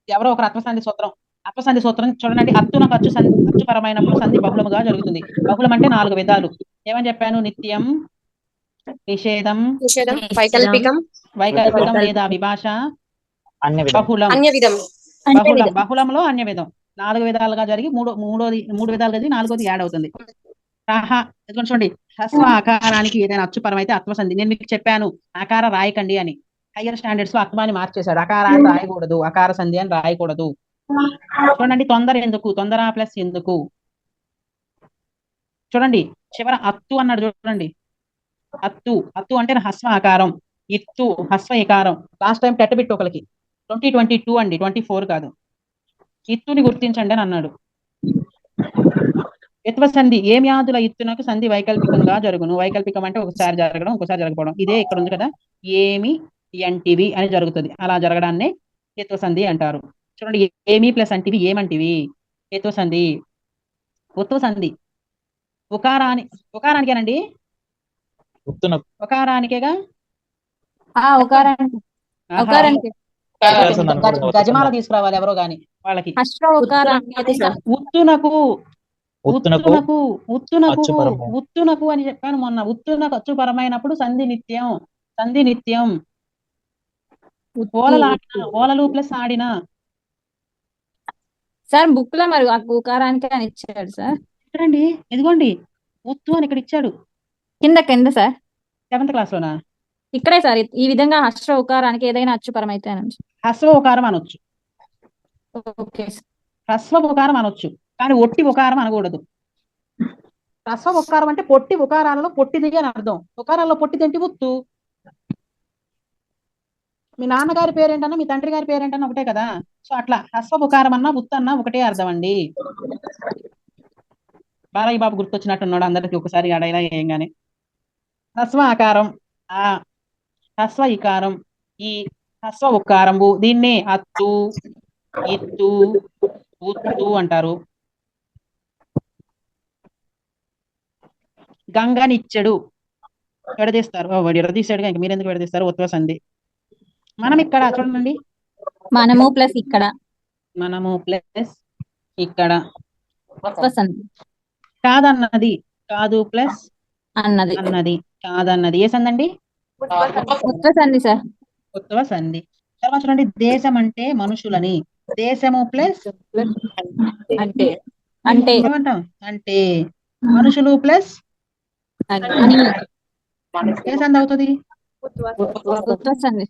ఎవరో ఒకరు. ఆత్మసంధి సూత్రం. ఆత్మసంధి సూత్రం చూడండి. అత్తునకు అచ్చుపరమైనప్పుడు సంధి బహుళముగా జరుగుతుంది. బహుళం అంటే 4 విధాలు. ఏమని చెప్పాను? నిత్యం, నిషేధం, వైకల్పికం, వైకల్పికం లేదా విభాష, అన్య బహుళం. అన్య విధం. బహుళంలో అన్య విధం. 4 విధాలుగా జరిగి మూడు విధాలుగా జరిగి 4వది యాడ్ అవుతుంది. చూడండి, హ్రస్వ ఆకారానికి ఏదైనా అచ్చుపరం అయితే ఆత్మసంధి. నేను మీకు చెప్పాను ఆకార రాయకండి అని. హయ్యర్ స్టాండర్డ్స్ లో ఆత్మాని మార్చేశాడు. అకారాన్ని రాయకూడదు, అకార సంధి అని రాయకూడదు. చూడండి, తొందర ఎందుకు? తొందర ప్లస్ ఎందుకు. చూడండి చివర అత్తు అన్నాడు. చూడండి అత్తు. అత్తు అంటే హస్వ ఆకారం. ఇత్తు హస్వ ఇకారం. లాస్ట్ టైం టెట్ బిట్ ఒకరికి 2022 అండి, 24 కాదు. ఇత్తుని గుర్తించండి అని అన్నాడు. యత్వ సంధి. ఏ వ్యాధుల ఇత్తునకు సంధి వైకల్పికంగా జరుగును. వైకల్పికం అంటే ఒకసారి జరగడం, ఒకసారి జరగకపోవడం. ఇదే ఇక్కడ ఉంది కదా, ఏమి ఎంటివి అని జరుగుతుంది. అలా జరగడాన్నే యత్వ సంధి అంటారు. చూడండి, ఏమి ప్లస్ అంటివి ఏమంటివి? యత్వ సంధి. ఉత్వ సంధి ఉకారానికేనండి. ఉకారానికేగా. గజమాల తీసుకురావాలి ఎవరో గాని వాళ్ళకి. ఉత్తునకు అని చెప్పాను మొన్న. ఉత్తునకు అచ్చుపరమైనప్పుడు సంధి నిత్యం. సంధి నిత్యం. ఓలలు ప్లస్ ఆడిన. సార్ బుక్ లో మరి ఉకారానికి అని ఇచ్చాడు సార్. చూడండి ఇదిగోండి, ఉత్తు అని ఇక్కడ ఇచ్చాడు. కింద సార్ 7th క్లాస్ లోనా? ఇక్కడే సార్. ఈ విధంగా హస్వ ఉకారానికి ఏదైనా అచ్చుపరం అయితే హస్వ ఉకారం అనొచ్చు. ఓకే. హ్రస్వ ఉకారం అనొచ్చు కానీ ఒట్టి ఉకారం అనకూడదు. హ్రస్వ ఉకారం అంటే పొట్టి ఉకారాలలో పొట్టిది అని అర్థం. ఉకారాల్లో పొట్టిది ఏంటి? ఉత్తు. మీ నాన్నగారి పేరేంటన్నా మీ తండ్రి గారి పేరేంటన్నా ఒకటే కదా. సో అట్లా హ్రస్వ ఉకారం అన్నా ఉత్తు అన్నా ఒకటే అర్థం అండి. బాలయ్య బాబు గుర్తొచ్చినట్టున్నాడు అందరికి ఒకసారి అడైనా ఏంగానే. హ్రస్వ ఆకారం ఆ, హ్రస్వ ఇకారం ఈ, హ్రస్వ ఉకారంబు, దీన్నే అత్తు, ఇత్తు, ఉత్తు అంటారు. గంగనిచ్చెడు విడదీస్తారు. వాడు విడదీశాడుగా, ఇంక మీరెందుకు విడదీస్తారు? ఉత్వ సంధి. మనం ఇక్కడ చూడండి, మనము ప్లస్ ఇక్కడ మనము ప్లస్ ఇక్కడ. ఉత్వ సంధి కాదన్నది, కాదు ప్లస్ అన్నది అన్నది, కాదన్నది ఏ సంధి అండి? ఉత్వ సంధి సార్. ఉత్వ సంధి. తర్వాత చూడండి, దేశం అంటే మనుషులని, దేశము ప్లస్ అంటే అంటే ఏమంటాం? అంటే మనుషులు ప్లస్ అని ఏ సంధి అవుతుంది? ఉత్వ సంధి.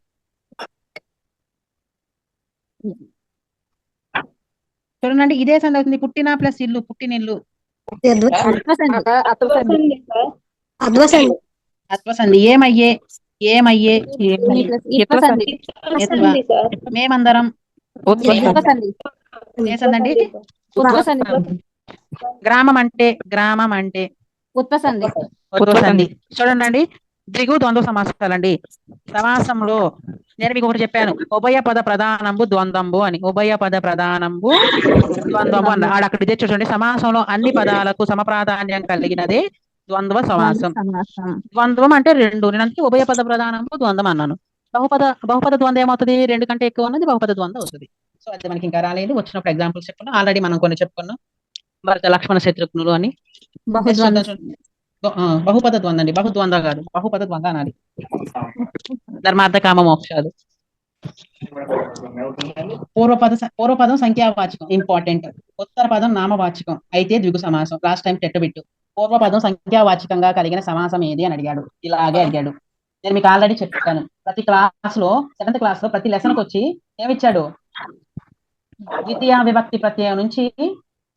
చూడండి, ఇదే సంధి అవుతుంది. పుట్టిన ప్లస్ ఇల్లు, పుట్టినిల్లు. ఉత్వ సంధి. అత్వ సంధి. ఏమయ్యే, ఏమయ్యే. ఈ ప్లస్ ఇత్వ సంధి. ఎత్వ. మేమందరం. ఉత్వ సంధి. ఏ సంధి అండి? ఉత్వ సంధి. గ్రామం అంటే, గ్రామం అంటే ఉత్వ సంధి. ఉత్వ సంధి. చూడండి, ద్విగు ద్వంద్వ సమాసాలండి. సమాసంలో నేను మీకు ఒకటి చెప్పాను, ఉభయ పద ప్రధానంబు ద్వంద్వంబు అని. ఉభయ పద ప్రధానంబు ద్వంద్వంబు అన్న ఆడ అక్కడ ఇదే చూడండి. సమాసంలో అన్ని పదాలకు సమప్రాధాన్యం కలిగినదే ద్వంద్వ సమాసం. సమాసం. ద్వంద్వం అంటే రెండు. నేను అందుకే ఉభయ పద ప్రధానంబు ద్వంద్వం అన్నాను. బహుపద ద్వంద్వం ఏమవుతుంది? రెండు కంటే ఎక్కువ ఉన్నది బహుపద ద్వంద్వం అవుతుంది. సో అది మనకి ఇంకా రాలేదు, వచ్చినప్పుడు ఎగ్జాంపుల్స్ చెప్పుకున్నాం. ఆల్రెడీ మనం కొన్ని చెప్పుకున్నాం, భరత లక్ష్మణ శత్రుఘ్నులు అని. బహుద్వంద్వ. బహుపద ద్వంద్వ అండి, బహుద్వంద్వ కాదు, బహుపద ద్వంద్వ అనాలి. ధర్మార్థ కామ మోక్షాలు. పూర్వపదం సంఖ్యావాచకం ఇంపార్టెంట్. ఉత్తర పదం నామవాచకం అయితే ద్విగు సమాసం. లాస్ట్ టైం పెట్టు. పూర్వపదం సంఖ్యావాచకంగా కలిగిన సమాసం ఏది అని అడిగాడు. ఇలాగే అడిగాడు. నేను మీకు ఆల్రెడీ చెప్పాను, ప్రతి క్లాస్ లో 7th క్లాస్ లో ప్రతి లెసన్ కి వచ్చి ఏమిచ్చాడు? ద్వితీయ విభక్తి ప్రత్యయం నుంచి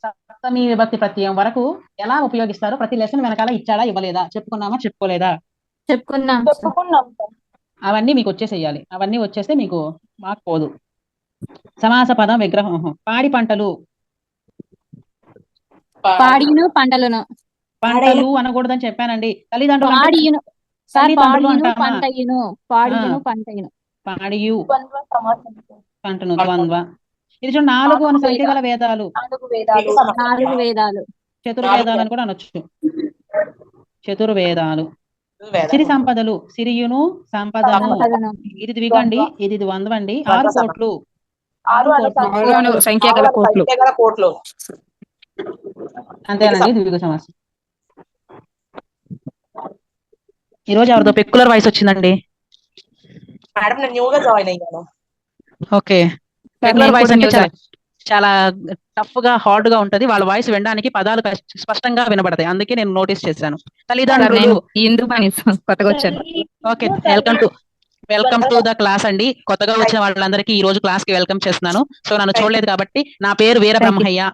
సప్తమి విభక్తి ప్రత్యయం వరకు ఎలా ఉపయోగిస్తారో ప్రతి లెసన్ వెనకాల ఇచ్చాడా ఇవ్వలేదా? చెప్పుకున్నామా చెప్పుకోలేదా? చెప్పుకున్నాం. అవన్నీ మీకు వచ్చేసేయాలి. అవన్నీ వచ్చేస్తే మీకు మార్క్ పోదు. సమాస పదం విగ్రహం. పాడి పంటలు. పాడియును పంటలను. పంటలు అనకూడదని చెప్పానండి. తల్లిదండ్రులు అంటే పాడియును సార్. తల్లిదండ్రులు పాడియును అంటామా? పంటయును. పాడియును పంటయును. పాడియు పంటను ద్వంద్వ. ఇది చూడండి, 4 అని సంఖ్య గల వేదాలు. 4 వేదాలు. చతుర్వేదాలు అని కూడా అనొచ్చు. చతుర్వేదాలు. సిరి సంపదలు. సిరియును సంపదను. సంపదను. ఇది ద్విగండి, ఇది ద్వంద్వ అండి. 6 కోట్లు. 6 కోట్లు. సంఖ్య గల కోట్లు. అంతేనండి ద్విగు సమాసం. ఈ రోజు ఎవరిదో పెక్యులర్ వాయిస్ వచ్చిందండి. మేడం నేను న్యూగా జాయిన్ అయ్యాను. ఓకే, పెక్యులర్ వాయిస్ అంటే చాలా టఫ్ గా హార్డ్ గా ఉంటది. వాళ్ళ వాయిస్ వినడానికి పదాలు స్పష్టంగా వినబడతాయి. అందుకే నేను నోటీస్ చేశాను. తల్లిదండ్రులు. కొత్తగా వచ్చాను. Okay, welcome to the class అండి. కొత్తగా వచ్చిన వాళ్ళందరికీ ఈ రోజు క్లాస్ కి వెల్కమ్ చేస్తున్నాను. సో నన్ను చూడలేదు కాబట్టి, నా పేరు వీర Brahmaiah.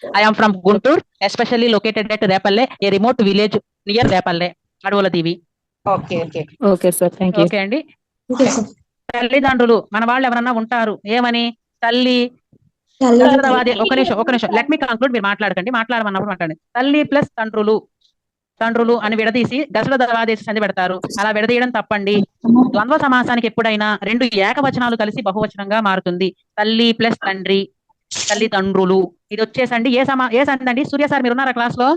I am from Guntur, especially located at Repale, a remote village near Repale, Adoladivi. Okay sir. Thank you. Okay అండి. తల్లిదండ్రులు మన వాళ్ళు ఎవరన్నా ఉంటారు. ఏమని? తల్లి. ఒక నిమిషం లెట్ మీ కంక్లూడ్. మీరు మాట్లాడమన్నప్పుడు మాట్లాడండి. తల్లి ప్లస్ తండ్రులు అని విడదీసి గసల దవాదేశ సంధి పెడతారు. అలా విడదీయడం తప్పండి. ద్వంద్వ సమాసానికి ఎప్పుడైనా 2 ఏకవచనాలు కలిసి బహువచనంగా మారుతుంది. తల్లి ప్లస్ తండ్రి, తల్లిదండ్రులు. ఇది వచ్చేసండి ఏ సంధి అండి? సూర్య సార్ మీరు ఉన్నారా క్లాస్ లో?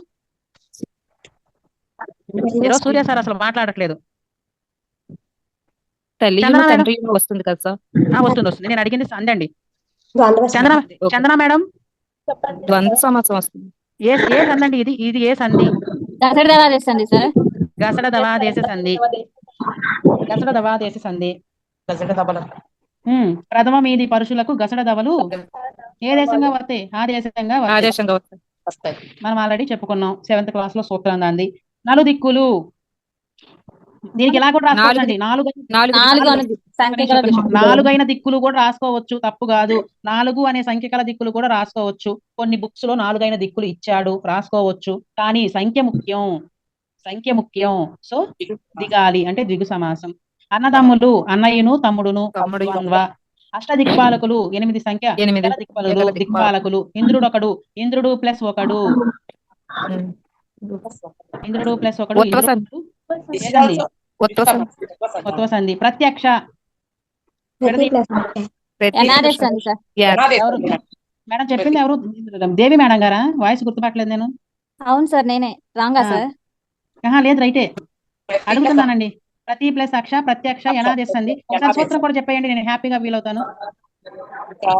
ఈరోజు సూర్య సార్ అసలు మాట్లాడట్లేదు. వస్తుంది కదా సార్? వస్తుంది. నేను అడిగింది సంధి అండి. చందన మేడం, ద్వంద్వ సమాసం వస్తుంది. ఏ సంధి అండి ఇది? ఇది ఏ సంధి? గసడ దవాదేశండి సార్. గసడ దవాదేశ సంధి. ప్రథమ మీది పరుషులకు గసడ దవలు ఏ దేశంగా వస్తాయి? ఆదేశంగా వస్తాయి. మనం ఆల్రెడీ చెప్పుకున్నాం 7th క్లాస్ లో సూత్రం దాంది. నలుదిక్కులు. దీనికి ఇలా కూడా రాసుకోవచ్చండి. నాలుగు నాలుగు అనేది సంఖ్యగల దిక్కులు. నాలుగైన దిక్కులు కూడా రాసుకోవచ్చు, తప్పు కాదు. 4 అనే సంఖ్యకల దిక్కులు కూడా రాసుకోవచ్చు. కొన్ని బుక్స్ లో 4 దిక్కులు ఇచ్చాడు, రాసుకోవచ్చు. కానీ సంఖ్య ముఖ్యం, సంఖ్య ముఖ్యం. సో దిగాలి అంటే ద్విగు సమాసం. అన్నదమ్ములు అన్నయ్యను తమ్ముడును ద్వంద్వ. అష్టదిక్పాలకులు 8 సంఖ్య గల దిక్పాలకులు. ఇంద్రుడు ఒకడు, ఇంద్రుడు ప్లస్ ఒకడు, ఇంద్రుడు ప్లస్ ఒకడు, ఏదండి? ఉత్వ సంధి. ప్రత్యక్ష ఎనారిస్ అండి సార్. ఎవరు మేడం చెప్పింది? ఎవరు? దేవి మేడం గారా? వాయిస్ గుర్తుపట్టలేదు నేను. అవును సార్, నేనే. రాంగా సార్? లేదు, రైటే. అడుగుతున్నానండి. ప్రతి ప్లస్ అక్ష, ప్రత్యక్ష, ఎనాదిస్ అండి. ఒకసారి సూత్రం కూడా చెప్పేయండి, నేను హ్యాపీగా ఫీల్ అవుతాను.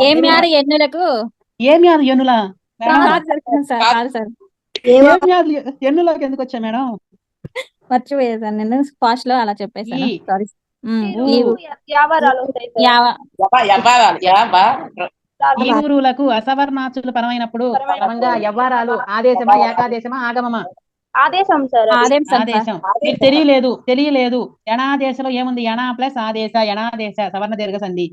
ఏమి ఆరు ఎన్నులకు ఏమి అది ఎన్నులా మేడం? కాదు సార్, ఏమి అది ఎన్నులోకి ఎందుకు వచ్చా మేడం? మర్చిపోయా సార్, నేను ఫాస్ట్ లో అలా చెప్పేసాను. ఈ. సారీ. యావరాలు వస్తాయి సార్. ఈ ఊరులకు అసవర్ణాచులు పరమైనప్పుడు పరమంగా యవ్వారాలు ఆదేశమా, ఏకాదేశమా, ఆగమమా? ఆదేశం సార్. ఆదేశం. మీకు తెలియలేదు. యణాదేశంలో ఏముంది? యణ ప్లస్ ఆదేశ, యణాదేశ సవర్ణ దీర్ఘ సంధి.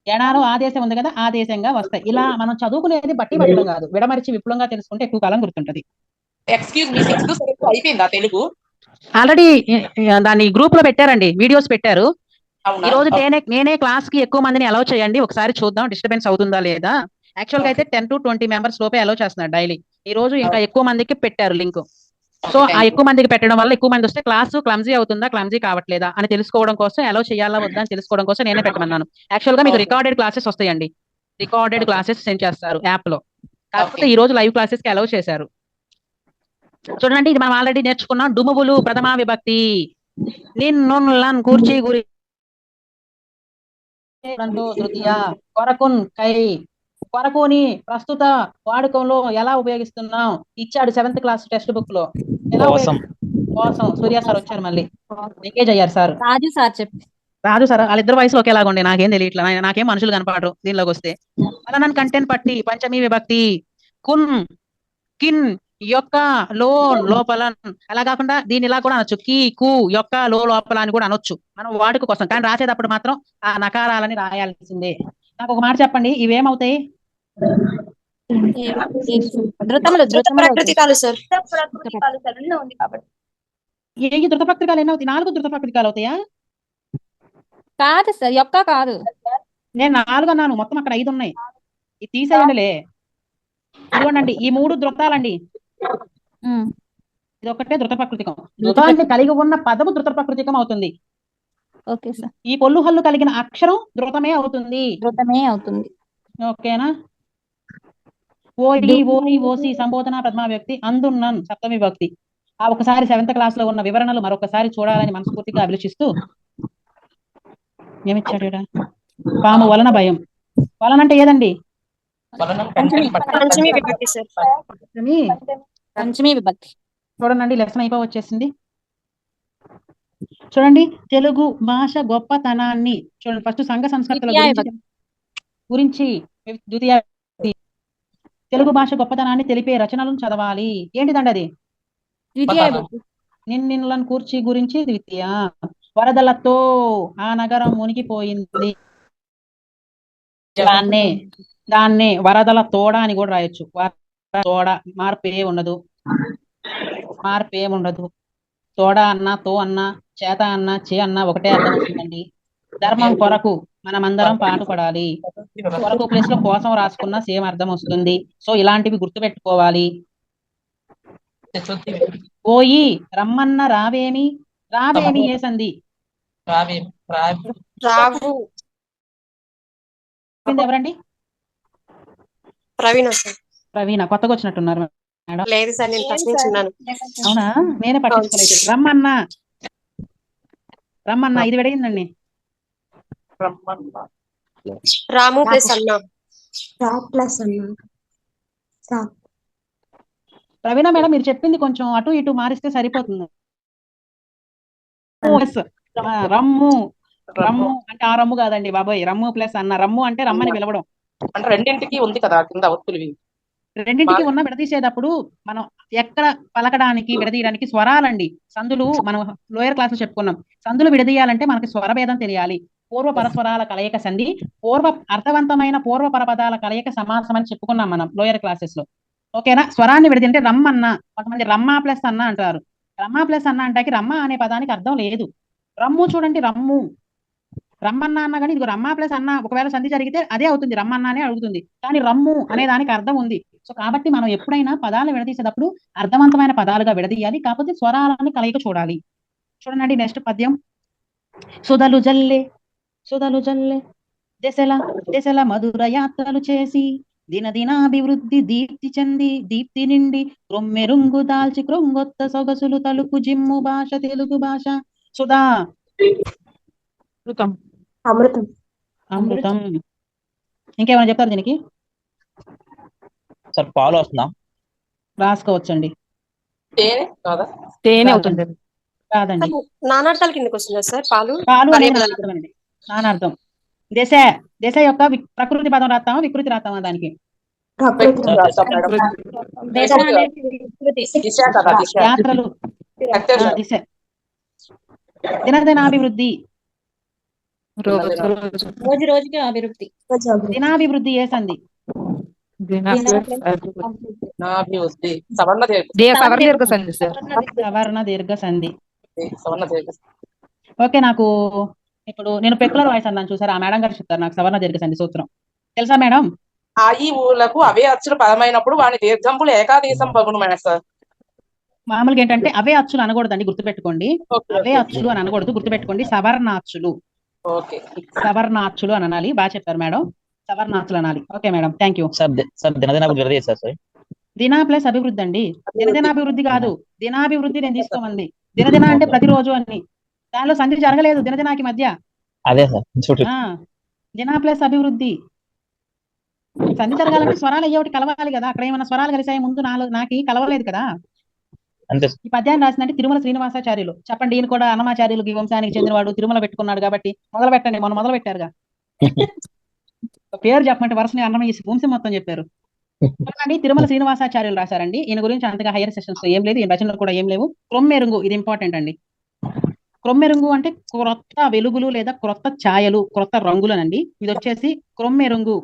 యణాలో ఆదేశం ఉంది కదా, ఆదేశంగా వస్తాయి. ఇలా మనం చదువుకునేది బట్టి పట్టడం కాదు, విడమరిచి విపులంగా తెలుసుకుంటే ఎక్కువ కాలం గుర్తుంటది. ఎక్స్క్యూజ్ మీ, 6th సెలెక్ట్ అయిపోయిందా తెలుగు? ఆల్రెడీ దాన్ని గ్రూప్ లో పెట్టారండి, వీడియోస్ పెట్టారు. అవునా? ఈ రోజు నేనే క్లాస్ కి ఎక్కువ మందిని అలౌ చేయండి, ఒకసారి చూద్దాం డిస్టర్బెన్స్ అవుతుందా లేదా. యాక్చువల్ గా అయితే 10 to 20 మెంబర్స్ లోపే అలౌ చేస్తున్నారు డైలీ. ఈ రోజు ఇంకా ఎక్కువ మందికి పెట్టారు లింక్. సో ఆ ఎక్కువ మందికి పెట్టడం వల్ల ఎక్కువ మంది వస్తే క్లాసు క్లమ్జీ అవుతుందా, క్లమ్జీ కావట్లేదా అని తెలుసుకోవడం కోసం, అలౌ చేయాలా వద్దా అని తెలుసుకోవడం కోసం నేనే పెట్టమన్నాను. యాక్చువల్ గా మీకు రికార్డెడ్ క్లాసెస్ వస్తాయండి, రికార్డెడ్ క్లాసెస్ సెండ్ చేస్తారు యాప్ లో. కాకపోతే ఈ రోజు లైవ్ క్లాసెస్ కి అలౌ చేశారు. చూడండి, ఇది మనం ఆల్రెడీ నేర్చుకున్నాం. డుమువులు ప్రథమా విభక్తి. నిన్ను కూర్చి గురి తృతీయ. కొరకున్ కై. కొరకుని ప్రస్తుత వాడుకంలో ఎలా ఉపయోగిస్తున్నాం ఇచ్చాడు 7th క్లాస్ టెక్స్ట్ బుక్ లో. ఎలా కోసం. కోసం. సూర్య సార్ వచ్చారు, మళ్ళీ ఎంగేజ్ అయ్యారు సార్. రాజు సార్ చెప్పి. రాజు సార్ వాళ్ళిద్దరు వయసులో ఒకేలాగా ఉండే, నాకేం తెలియట్లా, నాకేం మనుషులు కనపడరు దీనిలోకి వస్తే. అలానని కంటెంట్ పట్టి పంచమీ విభక్తి. కున్, కిన్, యొక్క, లోపల. అలా కాకుండా దీని ఇలా కూడా అనొచ్చు, కీ, కు, యొక్క, లోపల అని కూడా అనొచ్చు మనం వాడుక కోసం. కానీ రాసేటప్పుడు మాత్రం ఆ నకారాలని రాయాల్సిందే. నాకు ఒక మాట చెప్పండి, ఇవేమవుతాయి? ధృతములు. ప్రాకృతికాలు సార్. ప్రకృతికాలు సార్ అన్నీ ఉంది కాబట్టి. ఏ ధృత ప్రకృతికాలు ఎన్ని అవుతాయి? 4 ధృత ప్రకృతికాలు అవుతాయా? కాదు సార్, యొక్క కాదు. నేను 4 అన్నాను, మొత్తం అక్కడ 5 ఉన్నాయి. ఇది తీసేయండిలే. ఇదిగోండి, ఈ 3 ధృతాలండి. ఇది ఒకటే ధృత ప్రకృతికం. ధృతాన్ని కలిగి ఉన్న పదము ధృత ప్రకృతికం అవుతుంది. Okay sir. ఈ పొల్లు హల్లు కలిగిన అక్షరం ధృతమే అవుతుంది. ధృతమే అవుతుంది. ఓకేనా? ఓయి, ఓయి, ఓసి సంబోధన ప్రథమా వ్యక్తి. అందున్నన్ సప్తమి విభక్తి. ఆ ఒకసారి 7th క్లాస్ లో ఉన్న వివరణలు మరొకసారి చూడాలని మనస్ఫూర్తిగా అభిలషిస్తూ, ఏమిచ్చాడు ఈడ? పాము వలన భయం. వలన అంటే ఏదండి? పంచమీ విభక్తి సార్. పంచమీ విభక్తి. చూడండి, లెసన్ వచ్చేసింది. చూడండి, తెలుగు భాష గొప్పతనాన్ని చూడండి. ఫస్ట్ సంఘ సంస్కృతుల గురించి ద్వితీయ. తెలుగు భాష గొప్పతనాన్ని తెలిపే రచనలను చదవాలి. ఏంటిదండి అది? ద్వితీయ విభక్తి. నిన్నులను కూర్చి గురించి ద్వితీయ. వరదలతో ఆ నగరం మునిగిపోయింది. దాన్నే వరదల తోడ అని కూడా రాయొచ్చు. తోడ, మార్పు ఏముండదు. తోడ అన్నా, తో అన్నా, చేత అన్నా, చే అన్నా ఒకటే అర్థం వస్తుందండి. ధర్మం కొరకు మనమందరం పాటుపడాలి. కొరకు ప్లేస్ లో కోసం రాసుకున్నా సేమ్ అర్థం వస్తుంది. సో ఇలాంటివి గుర్తుపెట్టుకోవాలి. ఓయి, రమ్మన్న రావేమి. రావేమి ఏ సంధి? రావు. ఎవరండి? ప్రవీణ సార్. ప్రవీణ. కొత్తగా వచ్చినట్టున్నారు మేడం. లేదు సార్, నేను ప్రశ్నించున్నాను. అవునా? నేనే పట్టించుకోలేదు. రమ్మన్నా ఇది విడయిందండి. రాము ప్లస్ అన్న. ప్రవీణ మేడం, మీరు చెప్పింది కొంచెం అటు ఇటు మారిస్తే సరిపోతుంది. రమ్ము. రమ్ము అంటే ఆ రమ్ము కాదండి బాబోయ్, రమ్ము ప్లస్ అన్న. రమ్ము అంటే రమ్మని పిలవడం. అంటే రెండింటికి ఉంది కదా కింద ఒత్తులు. రెండింటికి ఉన్న విడదీసేటప్పుడు మనం ఎక్కడ పలకడానికి విడదీయడానికి స్వరాలండి. సందులు మనం లోయర్ క్లాస్ లో చెప్పుకున్నాం. సందులు విడదీయాలంటే మనకి స్వరభేదం తెలియాలి. పూర్వ పరస్వరాల కలయిక సంధి, అర్థవంతమైన పూర్వ పరపదాల కలయిక సమాసం అని చెప్పుకున్నాం మనం లోయర్ క్లాసెస్ లో. ఓకేనా? స్వరాన్ని విడదీయంటే రమ్మన్న, కొంతమంది రమ్మా ప్లస్ అన్న అంటారు. రమ్మా ప్లస్ అన్న అంటే రమ్మ అనే పదానికి అర్థం లేదు. రమ్ము చూడండి, రమ్ము రమ్మన్న అన్న కానీ ఇదిగో రమ్మా ప్లస్ అన్న ఒకవేళ సంధి జరిగితే అదే అవుతుంది, రమ్మన్న అనే అడుగుతుంది. కానీ రమ్ము అనే దానికి అర్థం ఉంది. సో కాబట్టి మనం ఎప్పుడైనా పదాలు విడదీసేటప్పుడు అర్థవంతమైన పదాలుగా విడదీయాలి. కాకపోతే స్వరాలని కలయిక చూడాలి. చూడండి నెక్స్ట్ పద్యం. సుధలు జల్లే దశల దశల మధుర యాత్రలు చేసి దినదినాభివృద్ధి దీప్తి నిండి క్రొమ్మెరుంగు దాల్చి క్రొంగొత్త సొగసులు తలుపు జిమ్ము భాష తెలుగు భాష. సుధా అమృతం. అమృతం. ఇంకేమైనా చెప్తారు దీనికి? సార్ పాలు వస్తుందా? రాసుకోవచ్చండి. తేనె కాదా? తేనె అవుతుంది. కాదండి. నానార్థాల కిందకి వస్తుందా సార్ పాలు? పాలు అనేది పర్యాయ నానార్థం అండి. నానార్థం. దశ దశ యొక్క ప్రకృతి పదం రాస్తామా వికృతి రాస్తామా దానికి? ప్రకృతి రాస్తాం మేడం. దశ అనేది వికృతి. దిశ కదా, దిశ. యాత్రలు అత్యవసరం. దిశ. దినదినాభివృద్ధి. రోజు రోజుకి అభివృద్ధి. దినాభివృద్ధి ఏ సంధి? నాభివృద్ధి. సవర్ణ సవర్ణ సవర్ణ దీర్ఘ సంధి. సవర్ణ దీర్ఘ. ఓకే, నాకు ఇప్పుడు నేను పెక్యులర్ వాయిస్ అన్నాను చూసారా, ఆ మేడం గారు చెప్తారు నాకు సవర్ణ దీర్ఘ సంధి సూత్రం. తెలుసా మేడం? ఆ ఈ ఊళ్ళకు అవే అచ్చులు పదమైనప్పుడు వాని దీర్ఘంపులు ఏకాదేశం బగును మేడం సార్. మామూలుగా ఏంటంటే అవే అచ్చులు అనకూడదండి, గుర్తుపెట్టుకోండి. అవే అచ్చులు అని అనకూడదు, గుర్తుపెట్టుకోండి. సవర్ణాచ్చులు. ఓకే. సవర్ణాచ్చులు అని అనాలి. బాగా చెప్పారు మేడం, సవర్ణాచ్చులు అనాలి. Okay madam, thank you. Sir దినదినాభివృద్ధి విడదీయచ్చు సార్. దినా ప్లస్ అభివృద్ధి అండి. దినదినాభివృద్ధి కాదు, దినాభివృద్ధి నేను తీసుకోమంది. దినదిన అంటే ప్రతిరోజు అని, దానిలో సంధి జరగలేదు దినదినాకి మధ్య. అదే సార్ చూడు. దినా ప్లస్ అభివృద్ధి. సంధి జరగాలంటే స్వరాలు అయ్యేటి కలవాలి కదా. అక్కడ ఏమైనా స్వరాలు కలిసాయి ముందు? నాకు కలవలేదు కదా. అంతే. ఈ పద్యాన్ని రాసిందంటే తిరుమల శ్రీనివాసాచార్యులు. చెప్పండి, ఈయన కూడా అన్నమాచార్యులకి వంశానికి చెందినవాడు, తిరుమల పెట్టుకున్నాడు కాబట్టి మొదలు పెట్టండి. మొదలు పెట్టారుగా. పేరు చెప్పమంటే వరుసని అన్నమయ్య వంశం మొత్తం చెప్పారు. చెప్పండి, తిరుమల శ్రీనివాసాచార్యులు రాశారండి. ఈయన గురించి అంతగా హైయర్ సెషన్స్ లో ఏం లేదు, ఈయన రచనలు కూడా ఏం లేవు. క్రొమ్మెరుంగు, ఇది ఇంపార్టెంట్ అండి. క్రొమ్మెరుంగు అంటే క్రొత్త వెలుగులు లేదా క్రొత్త ఛాయలు, క్రొత్త రంగులనండి. ఇది వచ్చేసి క్రొమ్మెరుంగు,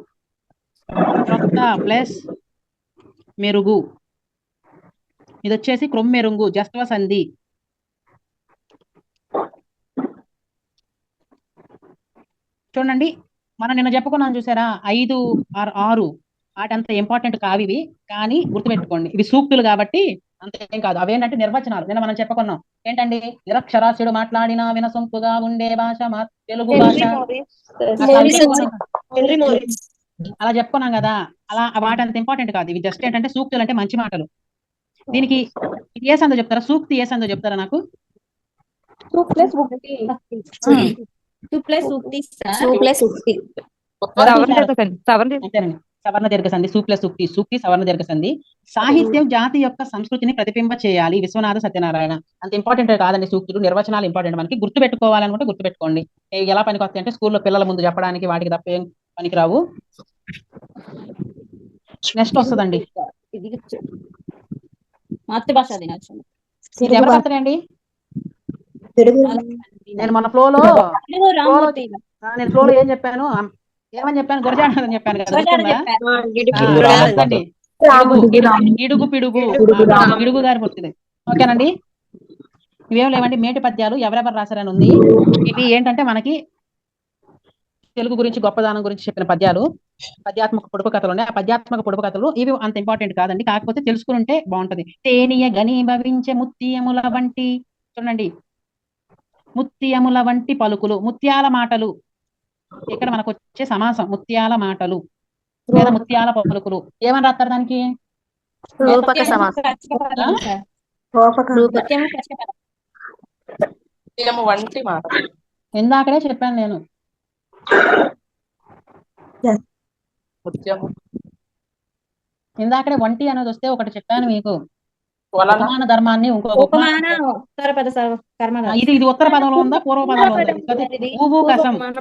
క్రొత్త ప్లస్ మెరుగు. ఇది వచ్చేసి క్రొమ్మెరుంగు, జస్త్వ సంధి. చూడండి, మనం నిన్న చెప్పుకున్నాం చూసారా, 5 or 6 వాటంత ఇంపార్టెంట్ కావు ఇవి, కానీ గుర్తుపెట్టుకోండి ఇవి సూక్తులు కాబట్టి అంతేం కాదు. అవేంటంటే నిర్వచనాలు. నిన్న మనం చెప్పుకున్నాం ఏంటండి, నిరక్షరాస్యుడు మాట్లాడినా వినసొంపుగా ఉండే భాష తెలుగు భాష. అలా చెప్పుకున్నాం కదా. అలా వాటంత ఇంపార్టెంట్ కాదు ఇవి. జస్ట్ ఏంటంటే సూక్తులు అంటే మంచి మాటలు. దీనికి ఏ సందో చెప్తారా? సూక్తి ఏ సందో చెప్తారా నాకు? అంతేనండి, సవర్ణ దీర్ఘ సంధి, సూప్లస్ సూక్తి, సూక్తి సవర్ణ దీర్ఘ సంధి. సాహిత్యం జాతి యొక్క సంస్కృతిని ప్రతిబింబ చేయాలి. విశ్వనాథ సత్యనారాయణ. అంత ఇంపార్టెంట్ కాదండి సూక్తులు. నిర్వచనాలు ఇంపార్టెంట్. మనకి గుర్తు పెట్టుకోవాలనుకుంటే గుర్తుపెట్టుకోండి. ఎలా పనికొస్తాయి అంటే స్కూల్లో పిల్లల ముందు చెప్పడానికి వాటికి తప్ప ఏం పనికిరావు. నెక్స్ట్ వస్తుందండి మాతృభాష దినోత్సవం. ఎవరు వస్తారండి? నేను మొన్న ఫ్లోలో ఏం చెప్పాను? ఏమని చెప్పాను? గురజాడని చెప్పాను కదా. గిడుగు పిడుగు, గిడుగు గారి పుట్టింది. ఓకేనండి, ఇవేం లేవండి మేటి పద్యాలు. ఎవరెవరు రాశారని ఉంది. ఇవి ఏంటంటే మనకి తెలుగు గురించి గొప్పదానం గురించి చెప్పిన పద్యాలు. పద్యాత్మక పొడుపు కథలు ఉన్నాయి. ఆ పద్యాత్మక పొడుపు కథలు ఇవి అంత ఇంపార్టెంట్ కాదండి, కాకపోతే తెలుసుకుంటే బాగుంటది. తేనియ గనీభవించే ముత్యముల వంటి, చూడండి, ముత్యముల వంటి పలుకులు, ముత్యాల మాటలు. ఇక్కడ మనకు వచ్చే సమాసం ముత్యాల మాటలు లేదా ముత్యాల పలుకులు. ఏమని రాస్తారు దానికి? వంటి మాట. ఇందాకడే చెప్పాను నేను. ఇందాకడే వంటి అనేది వస్తే ఒకటి చెప్పాను మీకు. ఉపమాన ధర్మాన్ని ఇది ఉత్తర పదంలో ఉందా పూర్వ పదంలో ఉందా? ఉపమాన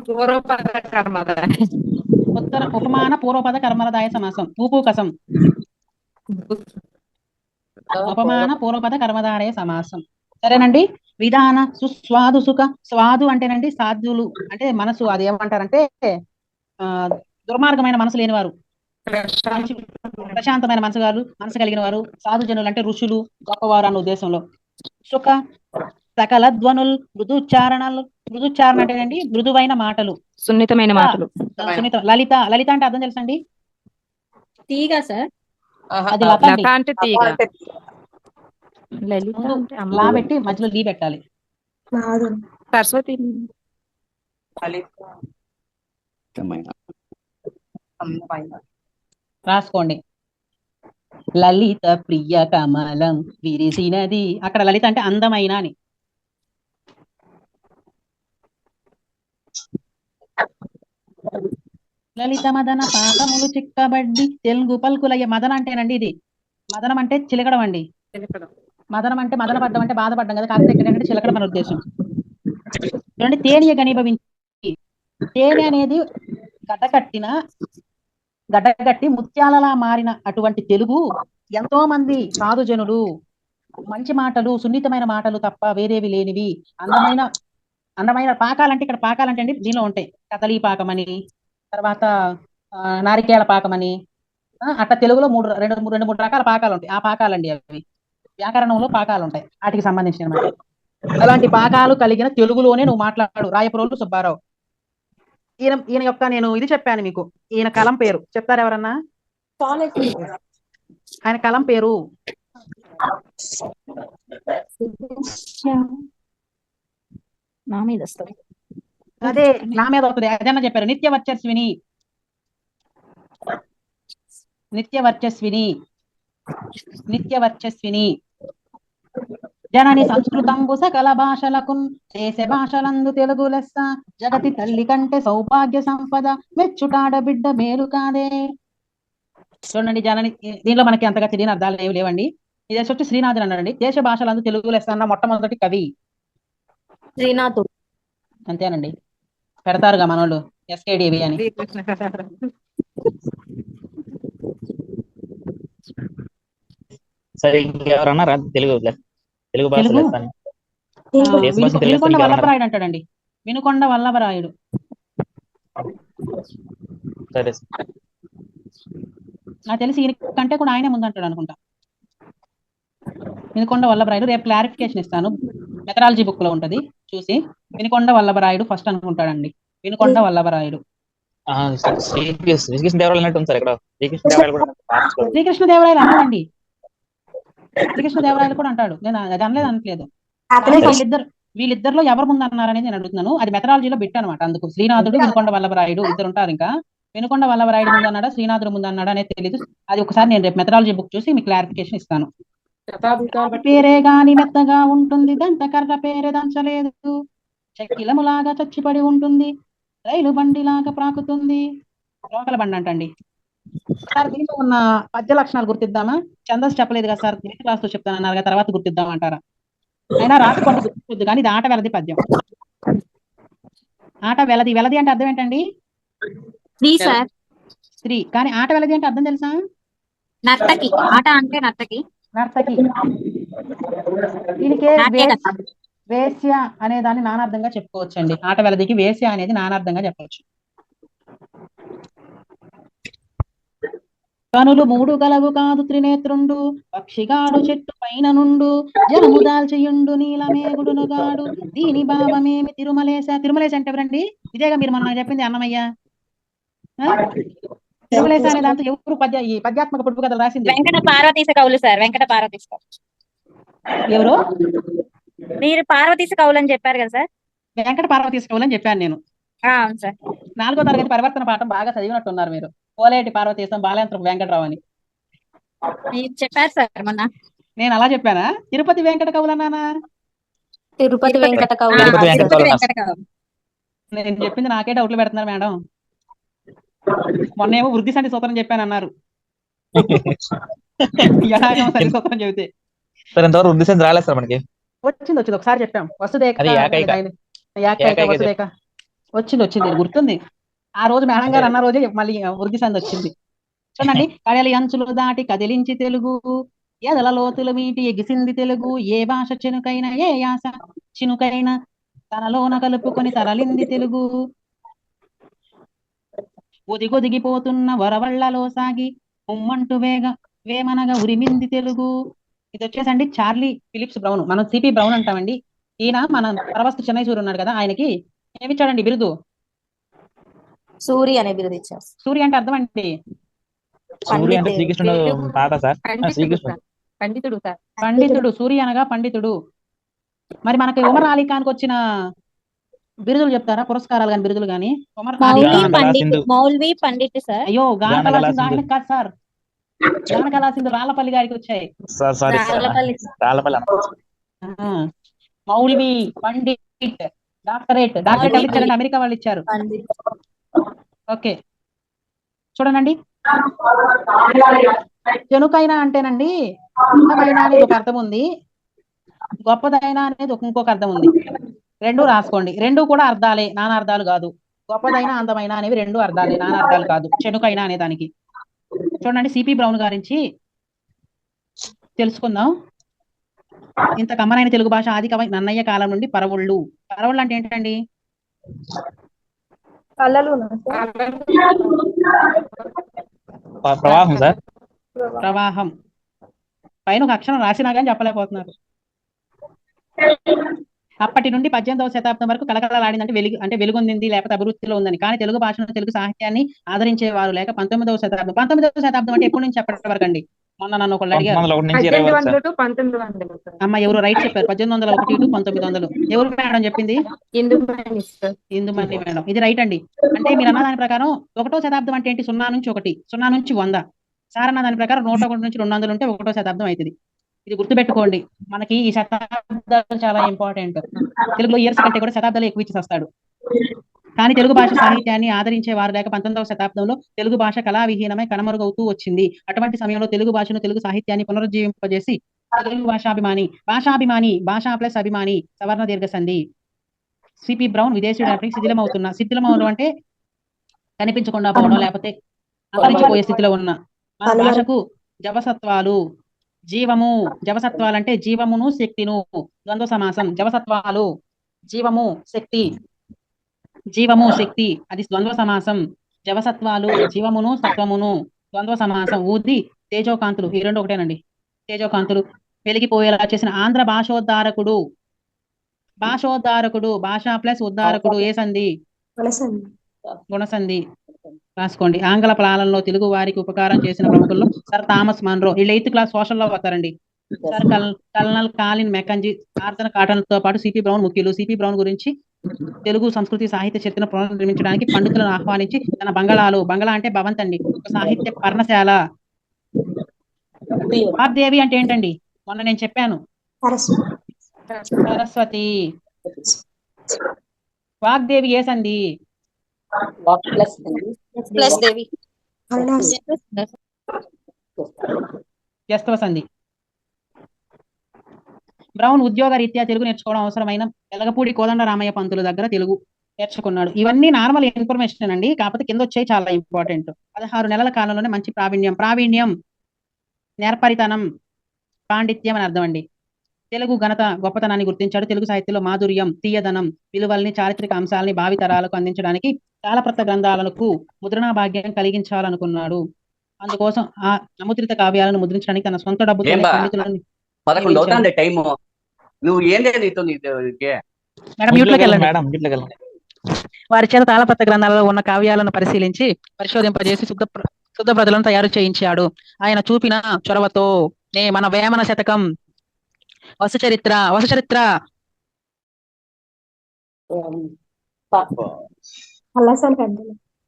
పూర్వపద కర్మలదాయ సమాసం. ఊపు కసం. ఉపమాన పూర్వపద కర్మధారయ సమాసం. సరేనండి. విధాన సుస్వాదు సుఖ. స్వాదు అంటేనండి సాధువులు అంటే మనసు, అది ఏమంటారంటే ఆ దుర్మార్గమైన మనసు లేనివారు, ప్రశాంతమైన మనసు కలిగిన వారు, సాధుజనులు అంటే ఋషులు, గొప్పవారు అన్న ఉద్దేశంలో. సుఖ సకల ధ్వనులు, మృదుచ్చారణ అంటేనండి మృదువైన మాటలు, సున్నితమైన మాటలు. సున్నిత. లలిత, లలిత అంటే అర్థం తెలుసండి? తీగ సార్. ఆహా, అది లత అండి. లత అంటే తీగ. అంటే లలిత ముందు అంటే అమ్మ. లా పెట్టి మధ్యలో లీ పెట్టాలి. సరస్వతి. లలిత, అందమైన. రాసుకోండి. లలిత ప్రియ కమలం విరిసినది. అక్కడ లలిత అంటే అందమైన అని. లలిత మదన పాకములు చిక్కబడ్డి తెలుగు పలుకులయ్య. మదన అంటేనండి ఇది. మదనం అంటే చిలకడం అండి. మదనం అంటే మదన పడ్డం అంటే బాధపడ్డం కదా, కాకపోతే ఇక్కడ ఏంటంటే చిలకడం మన ఉద్దేశం. చూడండి, తేనె గనిభవించి. తేనె అనేది గడ్డగట్టి ముత్యాలలా మారిన అటువంటి తెలుగు ఎంతో మంది సాధుజనులు మంచి మాటలు, సున్నితమైన మాటలు తప్ప వేరేవి లేనివి, అందమైన పాకాలంటే, ఇక్కడ పాకాలంటే అండి దీనిలో ఉంటాయి. కదలీ పాకమని, తర్వాత నారికేళ పాకమని, అట్లా తెలుగులో రెండు మూడు రకాల పాకాలు ఉంటాయి. ఆ పాకాలండి అవి. వ్యాకరణంలో పాకాలు ఉంటాయి, వాటికి సంబంధించిన అన్నమాట. అలాంటి పాకాలు కలిగిన తెలుగులోనే నువ్వు మాట్లాడు. రాయపురోలు సుబ్బారావు. ఈయన యొక్క నేను ఇది చెప్పాను మీకు. ఈయన కలం పేరు చెప్తారు ఎవరన్నా? ఆయన కలం పేరు నా మీద వస్తుంది. అదే నా మీద వస్తుంది. అదన్నా చెప్పారు. నిత్యవర్చస్విని. జనని సంస్కృతంబు సకల భాషలకు చేసే భాషలందు తెలుగు లెస్స. జగతి తల్లి కంటే సౌభాగ్య సంపద మెచ్చుటాడ బిడ్డ మేలు కాదే. చూడండి, జనని దీనిలో మనకి అంతగా తెలియని అర్థాలు ఏమి లేవండి. ఇది వచ్చి శ్రీనాథుడు అన్నాడండి. దేశ భాషలందు తెలుగు లెస్స అన్న మొట్టమొదటి కవి శ్రీనాథుడు. అంతేనండి. పెడతారుగా మనోళ్ళు SKDV అని. సరే ఇంకెవరన్నా తెలుగు భాష తెలుగు లెస్స అని. దేశ భాష తెలుగు వినుకొండ లెస్స వల్లభరాయుడు అంటాడండి. వినుకొండ వల్లభరాయుడు. సరే నాకు తెలిసి ఈయన కంటే కూడా ఆయనే ముందు అంటాడు అనుకుంటా. వినుకొండ వల్లభరాయుడు. రేపు క్లారిఫికేషన్ ఇస్తాను, మెథడాలజీ బుక్ లో ఉంటది, చూసి. వినుకొండ వల్లభరాయుడు ఫస్ట్ అనుకుంటాడండి. వినుకొండ వల్లభరాయుడు. శ్రీకృష్ణదేవరాయలు అన్నట్టు ఉంది సార్ ఇక్కడ. శ్రీకృష్ణదేవరాయలు కూడా శ్రీకృష్ణదేవరాయలు అన్నాడండి. శ్రీకృష్ణదేవరాయలు కూడా అంటాడు. నేను అది అనలేదు. వీళ్ళిద్దరిలో ఎవరు ముందు అన్నారనేది నేను అడుగుతున్నాను. అది మెథడాలజీలో బిట్ అనమాట. అందుకు శ్రీనాథుడు, వినుకొండ వల్లభరాయుడు ఇద్దరు ఉంటారు. ఇంకా వినుకొండ వల్లభరాయుడు ముందు అన్నాడా, శ్రీనాథుడు ముందు అన్నాడా అనేది తెలియదు. అది ఒకసారి నేను రేపు మెథడాలజీ బుక్ చూసి మీకు క్లారిఫికేషన్ ఇస్తాను. పేరే గాని మెత్తగా ఉంటుంది, దంత కర్ర పేరే దంచలేదు. చెక్కిలములాగా చచ్చిపడి ఉంటుంది, రైలు బండిలాగా ప్రాకుతుంది. రోకల బండి అంటండి. సార్ దీంట్లో ఉన్న పద్య లక్షణాలు గుర్తిద్దామా? ఛందస్సు చెప్పలేదు కదా సార్, క్లాస్ తో చెప్తాను అన్నారు కదా, తర్వాత గుర్తిద్దామంటారా? అయినా రాసుకోండి, గుర్తిద్దు. కానీ ఇది ఆట వెలది పద్యం. ఆట వెలది. వెలది అంటే అర్థం ఏంటండి? స్త్రీ. కానీ ఆట వెలది అంటే అర్థం తెలుసా? నర్తకి. ఆట అంటే నర్తకి. దీనికే వేశ్య అనే దాన్ని నానార్థంగా చెప్పుకోవచ్చు అండి. ఆట వెలదికి వేశ్య అనేది నానార్థంగా చెప్పవచ్చు. కనులు మూడు గలవు కాదు త్రినేత్రుండు, పక్షిగాడు చెట్టు పైన నుండు, జనము దాల్చియుండు నీలమేగుడును గాడు, దీని భావమేమి తిరుమలేశ. తిరుమలేశ అంటే ఎవరండి? ఇదేగా మీరు మొన్న చెప్పింది అన్నమయ్య. తిరుమలేశ అనే దాంతో ఎవరు ఈ పద్యాత్మక పొడుపు కథలు రాసింది? వెంకట పార్వతీశ కవులు సార్. వెంకట పార్వతీశ కవులు. ఎవరు? మీరు పార్వతీశ కవులు అని చెప్పారు కదా సార్. వెంకట పార్వతీశ కవులు అని చెప్పాను నేను. అవును సార్. 4వ తరగతి పరివర్తన పాఠం బాగా చదివినట్టున్నారు మీరు. పోలేటి పార్వతీశం, బాలేంద్రపు వెంకటరావు అని మీరు చెప్పారు సార్ మొన్న. నేను అలా చెప్పానా? తిరుపతి వెంకట కవులు అన్నానా? తిరుపతి వెంకట కవులు. తిరుపతి వెంకట కవులు. నేను చెప్పింది నాకే డౌట్లు పెడుతున్నారు మేడం. మొన్నేమో వృద్ధి సంధి సూత్రం చెప్పాను అన్నారు. సంధి సూత్రం చెబితే వృద్ధి సంధి రాలేదు సార్ మనకి. వచ్చింది ఒకసారి చెప్పాం. వసుదేక వచ్చింది గుర్తుంది. ఆ రోజు మేడం గారు అన్న రోజే మళ్ళీ వృద్ధి సంధి వచ్చింది. చూడండి, కడలి అంచులు దాటి కదిలించి తెలుగు, ఎదల లోతులు మీటి ఎగిసింది తెలుగు, ఏ భాష చెనుకైన ఏ యాస చినుకైన తనలోన కలుపుకొని తరలింది తెలుగు, ఒదిగొదిగిపోతున్న వరవళ్లలో సాగి ఉమ్మంటూ వేమనగా ఉరిమింది తెలుగు. ఇది వచ్చేసండి చార్లీ ఫిలిప్స్ బ్రౌన్, మనం సిపి బ్రౌన్ అంటామండి. ఈయన మన పరవస్తు చెన్నై సూర్య ఉన్నాడు కదా, ఆయనకి ఏమిచ్చాడండి బిరుదు? సూరి అనే బిరుదు ఇచ్చారు. సూర్య అంటే అర్థం అండి సూర్య అంటే శ్రీకృష్ణుడు తాత సార్. శ్రీకృష్ణుడు పండితుడు సార్. పండితుడు, సూర్య అనగా పండితుడు. మరి మనకి ఉమర్ అలీ ఖాన్ కు వచ్చిన బిరుదులు చెప్తారా? పురస్కారాలు గాని బిరుదులు గాని. ఉమర్ అలీ మౌల్వి ఖాన్. పండిట్, మౌల్వి పండిట్ సార్. అయ్యో గాన గాన కళాసింధు కళాసింధు. ఆయనకు కాదు సార్, గాన కళాసింధు రాళ్లపల్లి గారికి వచ్చాయి. Sir sorry sir. Rallapalli. Rallapalli ఆ, మౌల్వి పండిట్ డాక్టరేట్ ఎవరు ఇచ్చారండి? అమెరికా వాళ్ళు ఇచ్చారు. పండిట్. ఓకే, చూడండి, చెనుకైన అంటేనండి అందమైన అనేది ఒక అర్థం ఉంది, గొప్పదైన అనేది ఇంకొక అర్థం ఉంది. రెండు రాసుకోండి, రెండు కూడా అర్థాలే, నానా అర్థాలు కాదు. గొప్పదైన అందమైన అనేవి రెండు అర్థాలే, నానా అర్థాలు కాదు. చెనుకైన అనే దానికి చూడండి, సిపి బ్రౌన్ గురించి తెలుసుకుందాం. ఇంత కమ్మనైన తెలుగు భాష ఆది కవి నన్నయ్య కాలం నుండి పరవుళ్ళు. పరవుళ్ళు అంటే ఏంటండి? కళలు ప్రవాహం సార్. ప్రవాహం. పైన ఒక అక్షరం రాసినా కానీ చెప్పలేకపోతున్నారు. అప్పటి నుండి 18వ శతాబ్దం వరకు కలకలలాడిందంటే వెలుగొందింది, లేకపోతే అభివృద్ధిలో ఉందని. కానీ తెలుగు భాషను, తెలుగు సాహిత్యాన్ని ఆదరించేవారు లేక 19వ శతాబ్దం. 19వ శతాబ్దం అంటే ఎప్పటి నుంచి చెప్పటి వరకు అండి? మొన్న నన్ను ఒకళ్ళు అడిగారు. 1901 నుంచి 20 వరకు సార్. అమ్మ ఎవరు రైట్ చెప్పారు? 1801 to 1900. ఎవరు మేడం చెప్పింది? ఇందుమణి మేడం. ఇది రైట్ అండి. అంటే మీరు అన్న దాని ప్రకారం 1వ శతాబ్దం అంటే ఏంటి? 0 నుంచి 1, 0 నుంచి 100. సార్ అన్న దాని ప్రకారం 101 నుంచి 200 ఉంటే 1వ శతాబ్దం అవుతుంది. ఇది గుర్తుపెట్టుకోండి. మనకి ఈ శతాబ్దాలు చాలా ఇంపార్టెంట్. తెలుగులో ఇయర్స్ కంటే కూడా శతాబ్దాలు ఎక్కువ ఇచ్చి వస్తాడు. కానీ తెలుగు భాష సాహిత్యాన్ని ఆదరించేవారు లేక 19వ శతాబ్దంలో తెలుగు భాష కళావిహీనమై కనుమరుగవుతూ వచ్చింది. అటువంటి సమయంలో తెలుగు భాషను, తెలుగు సాహిత్యాన్ని పునరుజ్జీవింపజేసి తెలుగు భాషాభిమాని భాషా ప్లస్ అభిమాని సవర్ణ దీర్ఘ సంధి. సిపి బ్రౌన్ విదేశీ శిథిలమవడం అంటే కనిపించకుండా పోవడం, లేకపోతే అంతరించిపోయే స్థితిలో ఉన్న. మన భాషకు జవసత్వాలు, జీవము. జవసత్వాలు అంటే జీవమును శక్తిను, ద్వంద్వ సమాసం. జవసత్వాలు జీవము శక్తి, జీవము శక్తి అది ద్వంద్వ సమాసం. జవసత్వాలు జీవమును సత్వమును, ద్వంద్వ సమాసం. ఊది తేజోకాంతులు, ఈ రెండు ఒకటేనండి. తేజోకాంతులు వెలిగిపోయేలా చేసిన ఆంధ్ర భాషోద్ధారకుడు. భాషా ప్లస్ ఉద్ధారకుడు ఏ సంధి? గుణసంధి. రాసుకోండి. ఆంగ్ల పాలనలో తెలుగు వారికి ఉపకారం చేసిన ప్రముఖుల్లో సర్ థామస్ మన్రో, వీళ్ళు 8th క్లాస్ సోషల్లో వస్తారండి. Sir colonel కాలిన్ Mackenzie, Arthur cotton తో పాటు సిపి బ్రౌన్ ముఖ్యులు. సిపి బ్రౌన్ గురించి తెలుగు సంస్కృతి సాహిత్య చరిత్రను పునర్నిర్మించడానికి పండితులను ఆహ్వానించి తన బంగళా అంటే భవంత్ అండి, ఒక సాహిత్య పర్ణశాల. వాగ్దేవి అంటే ఏంటండి? మొన్న నేను చెప్పాను, సరస్వతి. వాగ్దేవి ఏ సంధి? ప్లస్ దేవి. వ్యస్తవ సంధి. బ్రౌన్ ఉద్యోగ రీత్యా తెలుగు నేర్చుకోవడం అవసరమైన వెలగపూడి కోదండరామయ్య పంతుల దగ్గర తెలుగు నేర్చుకున్నాడు. ఇవన్నీ నార్మల్ ఇన్ఫర్మేషన్ అండి, కాకపోతే కింద వచ్చేవి చాలా ఇంపార్టెంట్. 16 నెలల కాలంలోనే మంచి ప్రావీణ్యం, నేర్పరితనం, పాండిత్యం అని అర్థం అండి. తెలుగు ఘనత, గొప్పతనాన్ని గుర్తించాడు. తెలుగు సాహిత్యంలో మాధుర్యం, తీయదనం, విలువల్ని, చారిత్రక అంశాలని భావితరాలకు అందించడానికి కాలప్రత గ్రంథాలకు ముద్రణా భాగ్యం కలిగించాలనుకున్నాడు. అందుకోసం ఆ నముద్రిత కావ్యాలను ముద్రించడానికి తన సొంత డబ్బుతో పండితులను 11 అవుతుంది టైము. నువ్వు ఏం మేడం వారి చేత తాళపత్ర గ్రంథాలలో ఉన్న కావ్యాలను పరిశీలించి పరిశోధింపజేసి శుద్ధ ప్రజలను తయారు చేయించాడు. ఆయన చూపిన చొరవతో మన వేమన శతకం, వసుచరిత్ర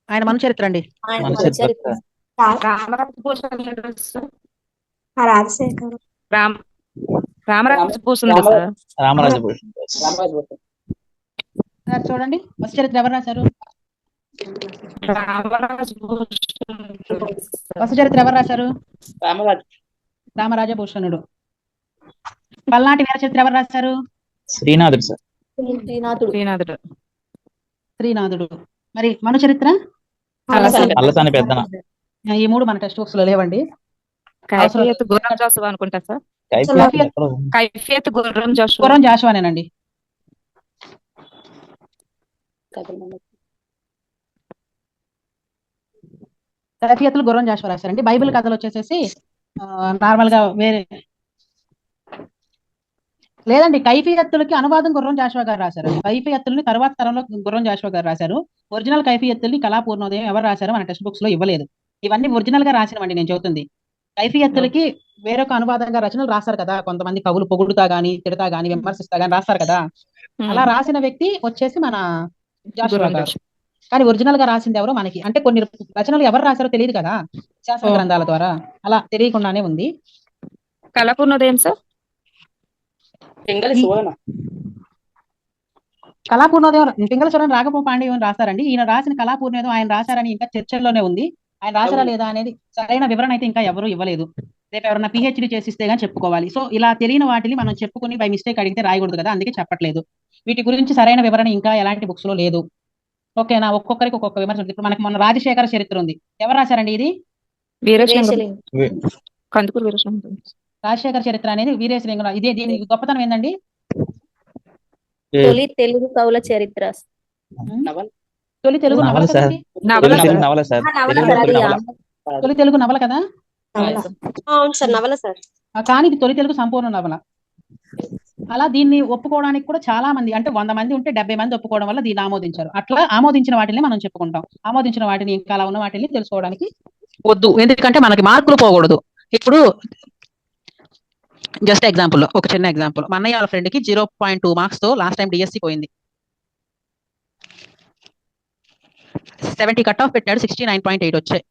ఆయన మను చరిత్ర అండి. చూడండి, వసుచరిత్ర ఎవరు రాశారు? వసుచరిత్ర ఎవరు రాశారు? రామరాజభూషణుడు. పల్నాటి వీర చరిత్ర ఎవరు రాశారు? శ్రీనాథుడు సార్. శ్రీనాథుడు. మరి మను చరిత్ర అల్లసాని పెద్దన. ఈ 3 మన టెక్స్ట్ బుక్స్ లో లేవండి. అవసరం కైఫియత్ గుర్రం జాషువా అనుకుంటా సార్. కైఫియత్ ఎక్కడ ఉంది? కైఫియత్ గుర్రం జాషువా. గుర్రం జాషువానేనండి. కైఫియత్తులు గుర్రం జాషువా రాశారండి. బైబిల్ కథలు వచ్చేసేసి నార్మల్ గా వేరే లేదండి. కైఫియత్తులకి అనువాదం గుర్రం జాషువా గారు రాశారు. కైఫియత్తుల్ని తర్వాత తరంలో గుర్రం జాషువా గారు రాశారు. ఒరిజినల్ కైఫియత్తుల్ని కళాపూర్ణోదయం ఎవరు రాశారో మన టెక్స్ట్ బుక్స్ లో ఇవ్వలేదు. ఇవన్నీ ఒరిజినల్ గా రాసినవండి నేను చెబుతుంది. కైఫియత్తులకి వేరొక అనువాదంగా రచనలు రాస్తారు కదా, కొంతమంది కవులు పొగుడుతా గాని తిడతా గాని విమర్శిస్తా గాని రాస్తారు కదా. అలా రాసిన వ్యక్తి వచ్చేసి మన జాషువా గారు. కానీ ఒరిజినల్ గా రాసింది ఎవరో మనకి అంటే కొన్ని రచనలు ఎవరు రాశారో తెలియదు కదా శాసన గ్రంథాల ద్వారా, అలా తెలియకుండానే ఉంది. కళాపూర్ణోదయం సార్. పింగళి సువర్ణ. కళాపూర్ణోదయం పింగళ చరణ్ రాఘవ పాండ్యం రాస్తారండి. ఈయన రాసిన కళాపూర్ణోదయం ఆయన రాశారని ఇంకా చర్చల్లోనే ఉంది. ఆయన రాశారా లేదా అనేది సరైన వివరణ అయితే ఇంకా ఎవరు ఇవ్వలేదు. రేపు ఎవరైనా పిహెచ్డి చేసిస్తే గానీ చెప్పుకోవాలి. సో ఇలా తెలియని వాటిని మనం చెప్పుకుని బై మిస్టేక్ అడిగితే రాయకూడదు కదా, అందుకే చెప్పట్లేదు. వీటి గురించి సరైన వివరణ ఇంకా ఎలాంటి బుక్స్ లో లేదు. ఓకేనా, ఒక్కొక్కరికి ఒక్కొక్క విమర్శ ఉంటుంది. ఇప్పుడు మనకి మొన్న రాజశేఖర చరిత్ర ఉంది. ఎవరు రాశారండి ఇది? వీరేశలింగం. కందుకూరు వీరేశలింగం. రాజశేఖర చరిత్ర అనేది వీరేశలింగం. ఇదే దీని గొప్పతనం ఏందండి? తొలి తెలుగు కవుల చరిత్ర. తొలి తెలుగు నవల నవల సార్. కదండి. నవల తెలుగు సార్. నవల సార్. నవల తెలుగు సార్, అది నవల. తొలి తెలుగు నవల కదా. అవును సార్, నవల సార్. కానీ ఇది తొలి తెలుగు సంపూర్ణ నవల. అలా దీన్ని ఒప్పుకోవడానికి కూడా చాలా మంది అంటే 100 మంది ఉంటే 70 మంది ఒప్పుకోవడం వల్ల దీన్ని ఆమోదించారు. అట్లా ఆమోదించిన వాటిని మనం చెప్పుకుంటాం. ఆమోదించిన వాటిని ఇంకా అలా ఉన్న వాటిని తెలుసుకోవడానికి వద్దు, ఎందుకంటే మనకి మార్కులు పోకూడదు. ఇప్పుడు జస్ట్ ఎగ్జాంపుల్, ఒక చిన్న ఎగ్జాంపుల్. మా అన్నయ్య వాళ్ళ ఫ్రెండ్ కి 0.2 మార్క్స్ తో లాస్ట్ టైం డిఎస్సి పోయింది. 70 కట్ ఆఫ్ పెట్టాడు, 69.8 వచ్చాయి.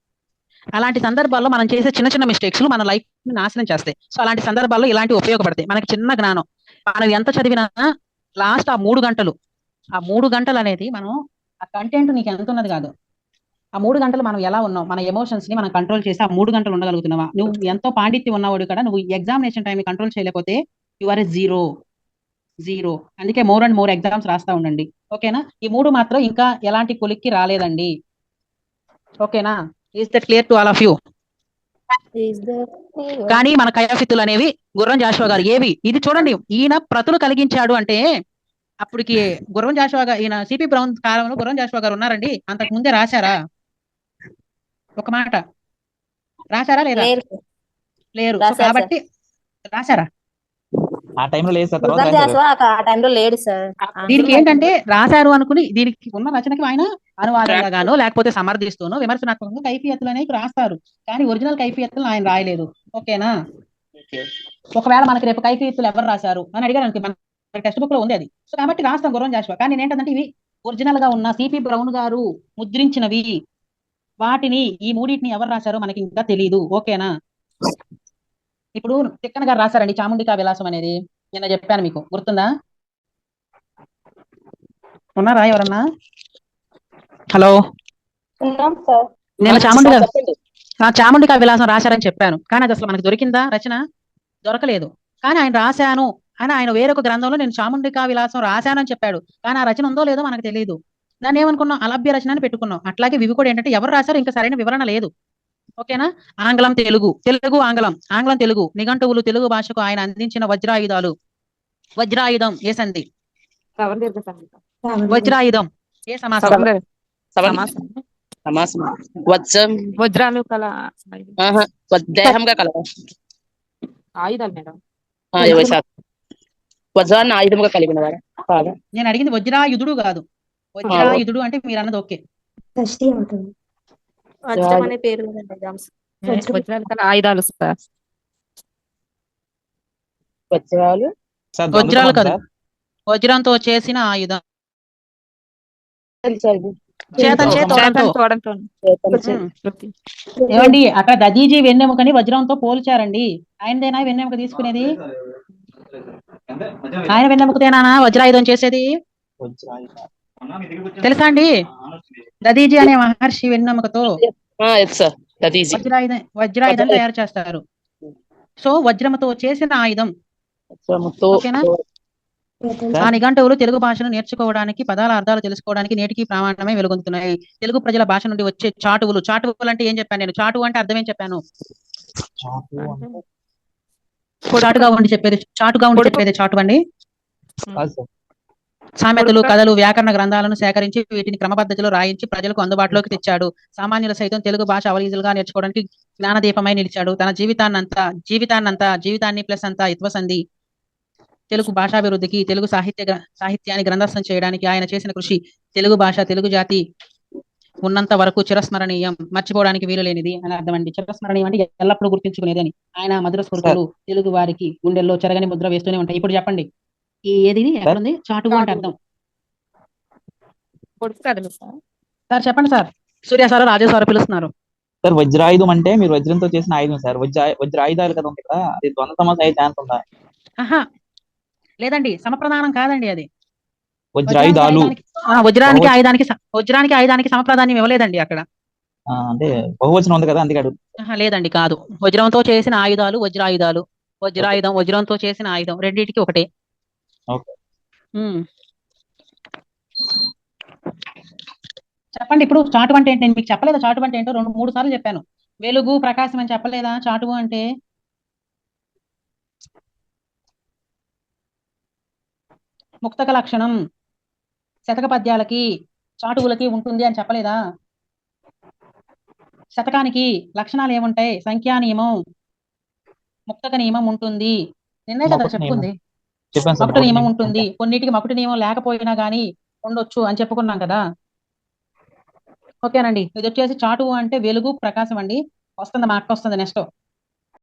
అలాంటి సందర్భాల్లో మనం చేసే చిన్న చిన్న మిస్టేక్స్ మన లైఫ్ ని నాశనం చేస్తాయి. సో అలాంటి సందర్భాల్లో ఇలాంటివి ఉపయోగపడతాయి. మనకి చిన్న జ్ఞానం, మనం ఎంత చదివినా లాస్ట్ ఆ 3 గంటలు అనేది మనం ఆ కంటెంట్ నీకు ఎంత ఉన్నది కాదు. ఆ 3 గంటలు మనం ఎలా ఉన్నాం, మన ఎమోషన్స్ ని మనం కంట్రోల్ చేసి ఆ 3 గంటలు ఉండగలుగుతున్నావా? నువ్వు ఎంతో పాండిత్యం ఉన్నవాడు కదా, నువ్వు ఎగ్జామినేషన్ టైం కంట్రోల్ చేయలేకపోతే యు ఆర్ ఏ జీరో. అందుకే మోర్ అండ్ మోర్ ఎగ్జామ్స్ రాస్తా ఉండండి. ఓకేనా, ఈ 3 మాత్రం ఇంకా ఎలాంటి కొలిక్కి రాలేదండి. ఓకేనా, is that clear to all of you? కానీ మన కయాఫిత్తులు అనేవి గుర్రం జాషువా గారు ఏవి ఇది చూడండి. ఈయన ప్రతులు కలిగించాడు అంటే అప్పటికి గుర్రం జాషువా గారు, ఈయన సిపి బ్రౌన్ కాలంలో గుర్రం జాషువా గారు ఉన్నారండి. అంతకు ముందే రాశారా? ఒక మాట రాశారా లేదా? లేరు. సో కాబట్టి రాశారా? ఆ టైంలో లేదు సార్. తర్వాత గుర్రం రాశారు. జాషువా ఆ టైంలో లేడు సార్. దీనికి ఏంటంటే రాశారు అనుకుని దీనికి ఉన్న రచనకి ఆయన అనువాదంగా గాను లేకపోతే సమర్థిస్తూనో విమర్శనాత్మకంగా కైఫియత్తులు అనేవి రాస్తారు. కానీ ఒరిజినల్ కైఫియత్తులు ఆయన రాయలేదు. ఓకేనా, ఒకవేళ మనకి రేపు కైఫియత్తులు ఎవరు రాశారు అని అడిగారు అనుకో, మన టెక్స్ట్ బుక్ లో ఉంది అది. సో కాబట్టి రాస్తాం గుర్రం జాషువా. కానీ ఏంటంటే ఇవి ఒరిజినల్ గా ఉన్న సిపి బ్రౌన్ గారు ముద్రించినవి. వాటిని ఈ 3 ఎవరు రాశారో మనకి ఇంకా తెలియదు. ఓకేనా, ఇప్పుడు తిక్కన గారు రాశారండి చాముండికా విలాసం అనేది. నిన్న చెప్పాను మీకు, గుర్తుందా? ఉన్నారా ఎవరన్నా? హలో, ఉన్నాం సార్. నేను చాముండికా విలాసం రాశారని చెప్పాను. కానీ అది అసలు మనకి దొరికిందా రచన? దొరకలేదు. కానీ ఆయన రాశాను అని ఆయన వేరొక గ్రంథంలో నేను చాముండికా విలాసం రాశానని చెప్పాడు. కానీ ఆ రచన ఉందో లేదో మనకు తెలియదు. దాన్ని ఏమనుకున్నాం, అలభ్య రచన అని పెట్టుకున్నాం. అట్లాగే ఇవి కూడా ఏంటంటే ఎవరు రాశారు ఇంకా సరైన వివరణ లేదు. ఓకేనా, ఆంగ్లం తెలుగు, తెలుగు ఆంగ్లం, ఆంగ్లం తెలుగు నిఘంటువులు తెలుగు భాషకు ఆయన అందించిన వజ్రాయుధాలు. వజ్రాయుధం ఏ సంధి? వజ్రాయుధం ఏ సమాసం? సమాసం. వజ్రాలు కల దేహంగా కలవ ఆయుధాలు మేడం. వజ్రాన్ని ఆయుధంగా కలిగిన వారు కాదు. నేను అడిగింది వజ్రాయుధుడు కాదు. వజ్రాయుధుడు అంటే మీరు అన్నది ఓకే. వజ్రం అనే పేరు వజ్రాలు కల ఆయుధాలు సార్. వజ్రాలు సార్ వజ్రాలు దొంగతనం కాదు, సార్. వజ్రంతో చేసిన ఆయుధం. తెలుసండి. చేతం చేతోడంతో. తోడంతో. ఏమండి అక్కడ దదీజీ వెన్నెముకని వజ్రంతో పోల్చారండి. ఆయనదేనా వెన్నెముక తీసుకునేది? ఆయన వెన్నెముకతేనా వజ్రాయుధం చేసేది? తెలుసా అండి? దదీజీ అనే మహర్షి వెన్నెముకతో వజ్రాయుధం తయారు చేస్తారు. సో వజ్రముతో చేసిన ఆయుధం. ఓకేనా, ఆ నిఘంటువులు తెలుగు భాషను నేర్చుకోవడానికి, పదాల అర్థాలు తెలుసుకోవడానికి నేటికి ప్రామాణికమై వెలుగొందుతున్నాయి. తెలుగు ప్రజల భాష నుండి వచ్చే చాటువులు అంటే ఏం చెప్పాను నేను? చాటువు అంటే అర్థం ఏం చెప్పాను? చాటుగా ఉండి చెప్పేది చాటు అండి. కాదు సార్. సామెతలు, కథలు, వ్యాకరణ గ్రంథాలను సేకరించి వీటిని క్రమపద్ధతిలో రాయించి ప్రజలకు అందుబాటులోకి తెచ్చాడు. సామాన్యులు సైతం తెలుగు భాష అవలీజులుగా నేర్చుకోవడానికి జ్ఞానదీపమై నిలిచాడు. తన జీవితాన్ని ప్లస్ అంతా ఇత్వసంధి తెలుగు భాషాభివృద్ధికి, తెలుగు సాహిత్యాన్ని గ్రంథస్థం చేయడానికి ఆయన చేసిన కృషి తెలుగు భాష, తెలుగు జాతి ఉన్నంత వరకు చిరస్మరణీయం, మర్చిపోవడానికి వీలు లేనిది అని అర్థం అండి. చిరస్మరణీయం అంటే ఎల్లప్పుడూ గుర్తించుకునేది అని. ఆయన మధుర స్మృతులు తెలుగు వారికి గుండెల్లో చెరగని ముద్ర వేస్తూనే ఉంటాయి. ఇప్పుడు చెప్పండి, ఈ ఏది ఎక్కడుంది? చాటువు అంటే అర్థం పొడుపు కథలు సార్. సార్ చెప్పండి సార్. సూర్య సార్, రాజేష్ సార్ పిలుస్తున్నారు. సార్ వజ్రాయుధం అంటే మీరు వజ్రంతో చేసిన ఆయుధం సార్. వజ్రాయుధాలు కదా ఉంది కదా, అది ద్వంద్వ సమాస అయ్యే ఛాన్స్ ఉందా? ఆహా, లేదండి, సమప్రదానం కాదండి అది. వజ్రాయుధాలు వజ్రానికి ఆయుధానికి సమప్రాధాన్యం ఇవ్వలేదండి అక్కడ. అంటే బహువచనం ఉంది కదా, అందుకే అడుగు. లేదండి, కాదు. వజ్రంతో చేసిన ఆయుధాలు వజ్రాయుధాలు. వజ్రాయుధం వజ్రంతో చేసిన ఆయుధం, రెండింటికి ఒకటే. ఓకే. చెప్పండి ఇప్పుడు చాటు అంటే ఏంటి? నేను మీకు చెప్పలేదా చాటు అంటే ఏంటో? 2-3 సార్లు చెప్పాను. వెలుగు, ప్రకాశం అని చెప్పలేదా చాటు అంటే? ముక్తక లక్షణం శతక పద్యాలకి, చాటువులకి ఉంటుంది అని చెప్పలేదా? శతకానికి లక్షణాలు ఏముంటాయి? సంఖ్యా నియమం, ముక్తక నియమం ఉంటుంది. నిన్నే కదా చెప్పుకుంది. మకుట నియమం ఉంటుంది. కొన్నిటికి మకుట నియమం లేకపోయినా గానీ ఉండొచ్చు అని చెప్పుకున్నాం కదా. ఓకేనండి, ఇది వచ్చేసి చాటువు అంటే వెలుగు, ప్రకాశం అండి. వస్తుంది, మా అక్క వస్తుంది నెక్స్ట్.